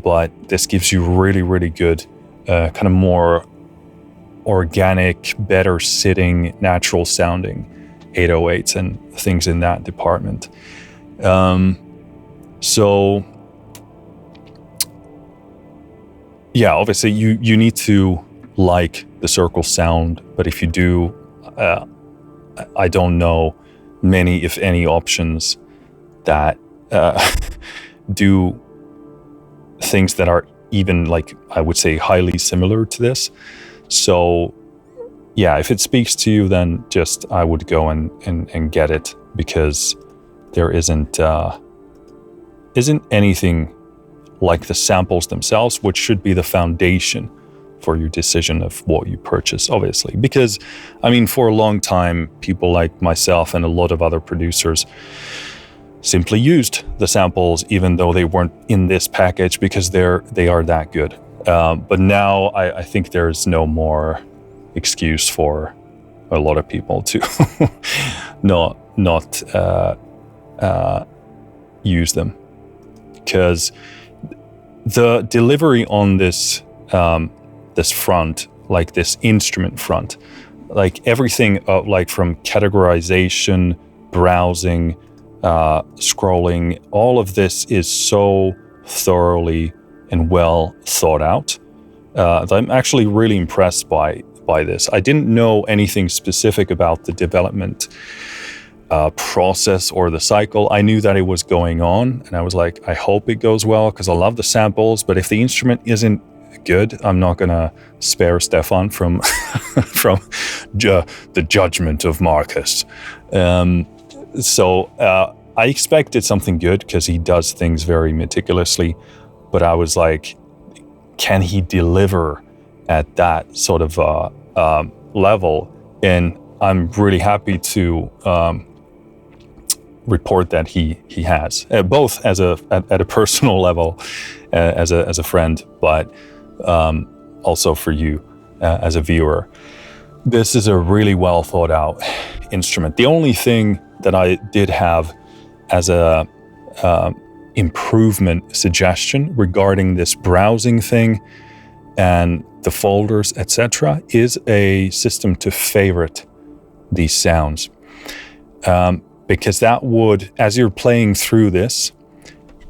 but this gives you really, really good kind of more organic, better sitting, natural sounding 808s and things in that department. So yeah, obviously you need to like the Circle sound, but if you do, I don't know many, if any, options that do things that are even, like, I would say, highly similar to this. So yeah, if it speaks to you, then just I would go and get it, because there isn't anything like the samples themselves, which should be the foundation for your decision of what you purchase, obviously. Because, I mean, for a long time, people like myself and a lot of other producers simply used the samples, even though they weren't in this package, because they are that good. But now I think there's no more excuse for a lot of people to not use them, because the delivery on this front, like this instrument front, like everything, like from categorization, browsing, scrolling, all of this is so thoroughly and well thought out. I'm actually really impressed by this. I didn't know anything specific about the development process or the cycle. I knew that it was going on, and I was like, I hope it goes well, because I love the samples, but if the instrument isn't good, I'm not gonna spare Stefan from the judgment of Marcus. So I expected something good, because he does things very meticulously, but I was like, can he deliver at that sort of level? And I'm really happy to report that he has, both at a personal level, as a friend, but also for you as a viewer. This is a really well thought out instrument. The only thing that I did have as a improvement suggestion regarding this browsing thing and the folders, etc., is a system to favorite these sounds. Because that would, as you're playing through this,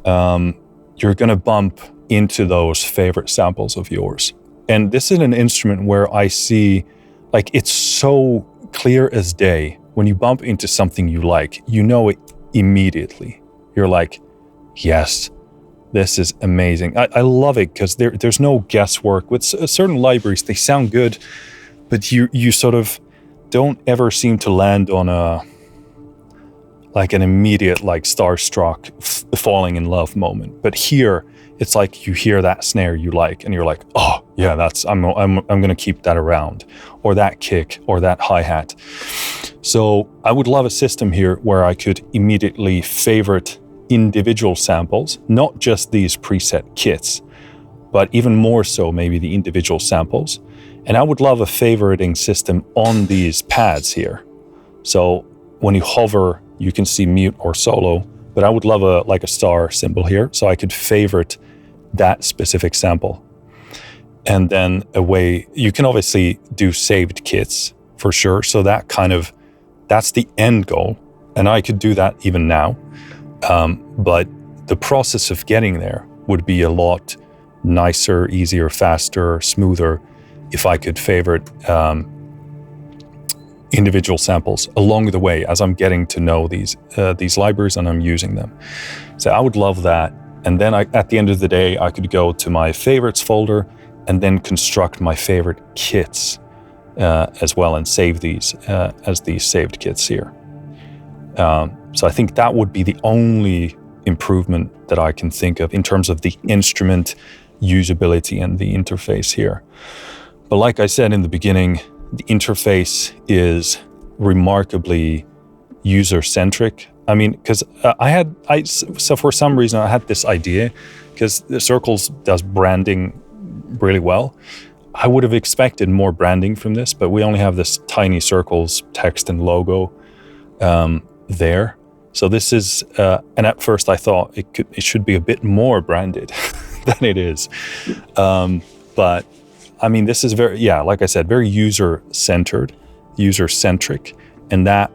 you're going to bump into those favorite samples of yours. And this is an instrument where I see, like, it's so clear as day. When you bump into something you like, you know it immediately. You're like, yes, this is amazing. I love it, because there's no guesswork. With certain libraries, they sound good, but you sort of don't ever seem to land on an immediate, like, starstruck falling in love moment. But here, it's like you hear that snare you like, and you're like, oh yeah, I'm gonna keep that around, or that kick, or that hi-hat. So I would love a system here where I could immediately favorite individual samples, not just these preset kits, but even more so maybe the individual samples. And I would love a favoriting system on these pads here. So when you hover, you can see mute or solo, but I would love a star symbol here, so I could favorite that specific sample. And then you can obviously do saved kits for sure. So that's the end goal. And I could do that even now. But the process of getting there would be a lot nicer, easier, faster, smoother if I could favorite individual samples along the way as I'm getting to know these libraries and I'm using them. So I would love that. And then at the end of the day, I could go to my favorites folder and then construct my favorite kits as well and save these as these saved kits here. So I think that would be the only improvement that I can think of in terms of the instrument usability and the interface here. But like I said in the beginning, the interface is remarkably user-centric. I mean, because so for some reason I had this idea, because the Circles does branding really well. I would have expected more branding from this, but we only have this tiny Circles text and logo there. So this is, and at first I thought it should be a bit more branded than it is. But I mean, this is like I said, very user-centered, user-centric, and that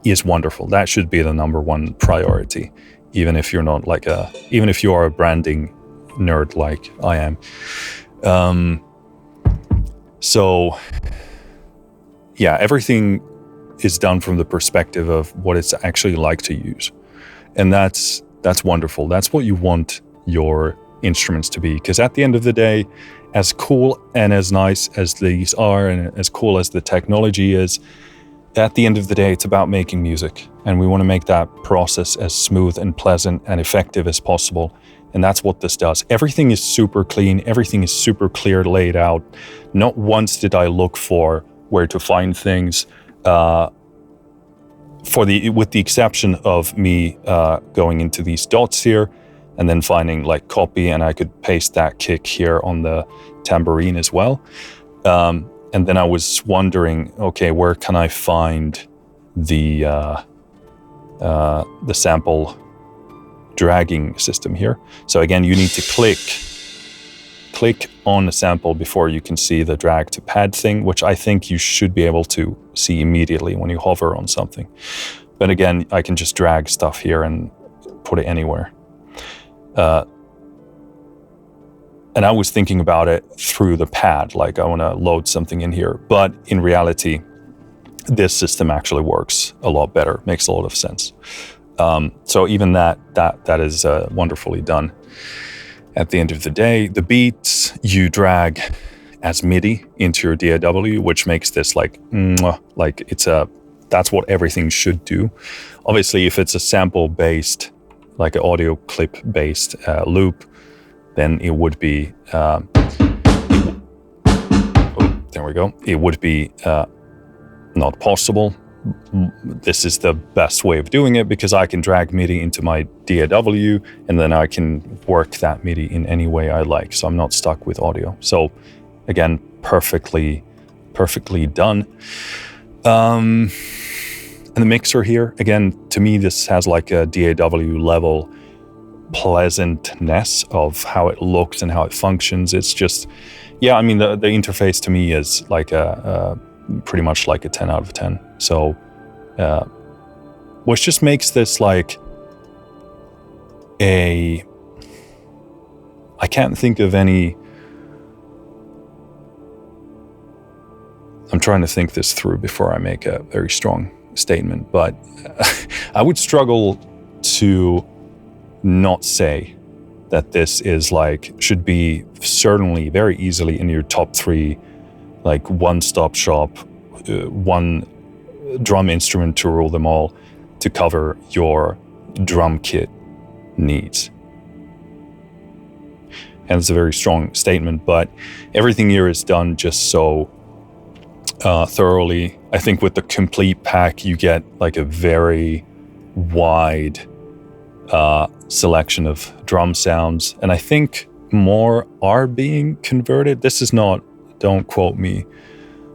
is wonderful. That should be the number one priority, even if you're not even if you are a branding nerd like I am. So yeah, everything is done from the perspective of what it's actually like to use. And that's wonderful. That's what you want your instruments to be, because at the end of the day, as cool and as nice as these are and as cool as the technology is, at the end of the day, it's about making music. And we want to make that process as smooth and pleasant and effective as possible. And that's what this does. Everything is super clean. Everything is super clear laid out. Not once did I look for where to find things, with the exception of me going into these dots here and then finding like copy, and I could paste that kick here on the tambourine as well. And then I was wondering, okay, where can I find the sample dragging system here? So again, you need to click on the sample before you can see the drag to pad thing, which I think you should be able to see immediately when you hover on something. But again, I can just drag stuff here and put it anywhere. And I was thinking about it through the pad, like I want to load something in here. But in reality, this system actually works a lot better, makes a lot of sense. So even that is wonderfully done. At the end of the day, the beats you drag as MIDI into your DAW, which makes this that's what everything should do. Obviously, if it's a sample-based, like an audio clip-based loop, then it would be, there we go. It would be not possible. This is the best way of doing it because I can drag MIDI into my DAW and then I can work that MIDI in any way I like. So I'm not stuck with audio. So again, perfectly done. And the mixer here, again, to me, this has like a DAW level pleasantness of how it looks and how it functions. It's just, I mean, the interface to me is like pretty much like a 10 out of 10. So, which just makes this like I can't think of any, I'm trying to think this through before I make a very strong statement, but I would struggle to not say that this is should be certainly very easily in your top 3, like one-stop shop, one drum instrument to rule them all, to cover your drum kit needs. And it's a very strong statement, but everything here is done just so thoroughly. I think with the complete pack, you get like a very wide selection of drum sounds, and I think more are being converted. This is not, don't quote me,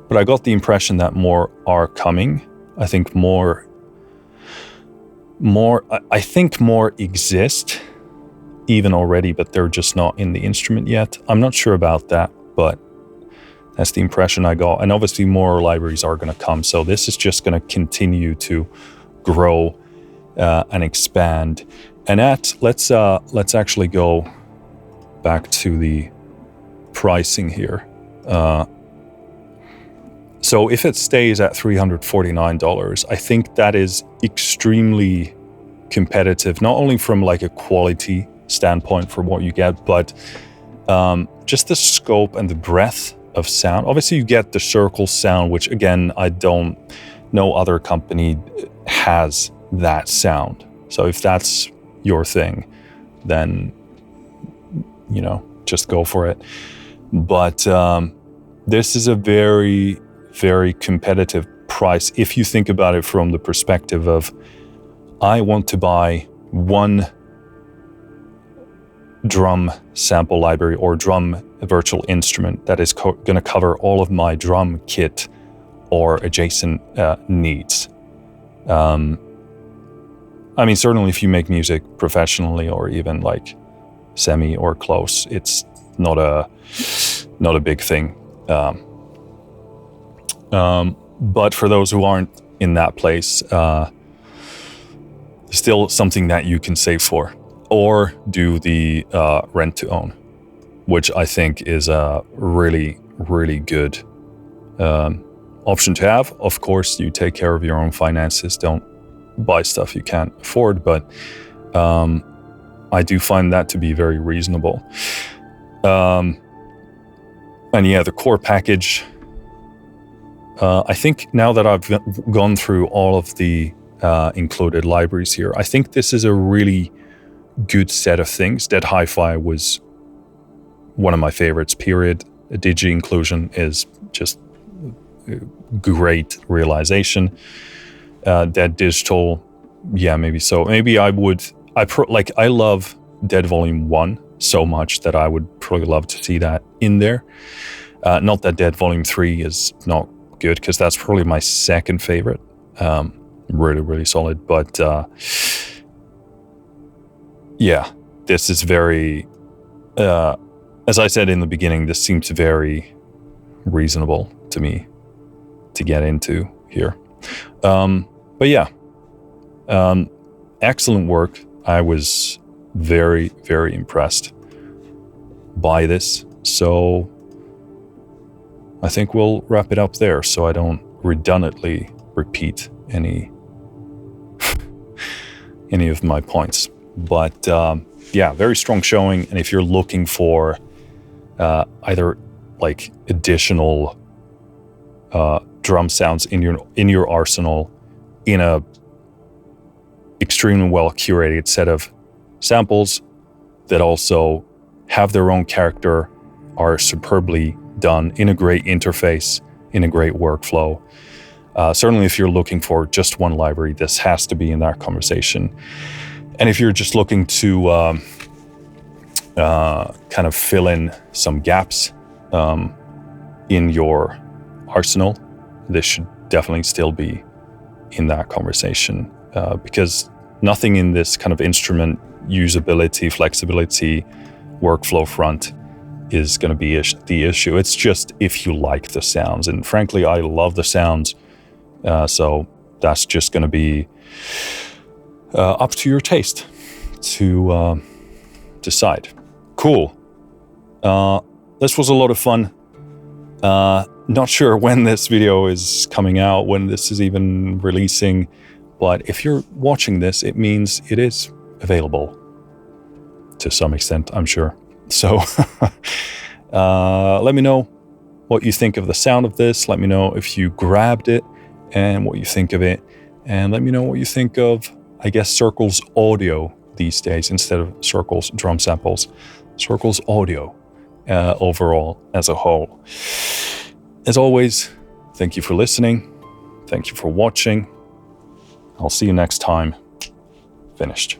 but I got the impression that more are coming. I think more exist even already, but they're just not in the instrument yet. I'm not sure about that, but that's the impression I got. And obviously more libraries are going to come, so this is just going to continue to grow and expand. And let's actually go back to the pricing here. So if it stays at $349, I think that is extremely competitive, not only from like a quality standpoint for what you get, but just the scope and the breadth of sound. Obviously you get the circle sound, which again, no other company has that sound. So if that's your thing, then, just go for it. But this is a very, very competitive price if you think about it from the perspective of, I want to buy one drum sample library or drum virtual instrument that is going to cover all of my drum kit or adjacent needs. Certainly if you make music professionally or even like semi or close, it's not a big thing. But for those who aren't in that place, still something that you can save for, or do the rent to own, which I think is a really, really good option to have. Of course, you take care of your own finances. Don't buy stuff you can't afford, but I do find that to be very reasonable. And yeah, the core package, I think now that I've gone through all of the included libraries here, I think this is a really good set of things. Dead Hi-Fi was one of my favorites, period. A Digi inclusion is just great realization. Dead Digital, yeah, maybe so. Maybe I love Dead Volume 1 so much that I would probably love to see that in there. Not that Dead Volume 3 is not good, because that's probably my second favorite. Really, really solid. But yeah, this is very, as I said in the beginning, this seems very reasonable to me to get into here. But yeah, excellent work. I was very, very impressed by this. So I think we'll wrap it up there so I don't redundantly repeat any of my points. But yeah, very strong showing. And if you're looking for either like additional drum sounds in your arsenal in a extremely well curated set of samples that also have their own character, are superbly done in a great interface, in a great workflow. Certainly if you're looking for just one library, this has to be in that conversation. And if you're just looking to kind of fill in some gaps in your arsenal, this should definitely still be in that conversation, because nothing in this kind of instrument usability, flexibility, workflow front is going to be the issue. It's just if you like the sounds. And frankly, I love the sounds. So that's just going to be up to your taste to decide. Cool. This was a lot of fun. Not sure when this video is coming out, when this is even releasing, but if you're watching this, it means it is available to some extent, I'm sure. So let me know what you think of the sound of this. Let me know if you grabbed it and what you think of it. And let me know what you think of, I guess, Circles audio these days instead of Circles drum samples. Circles audio overall as a whole. As always, thank you for listening. Thank you for watching. I'll see you next time. Finished.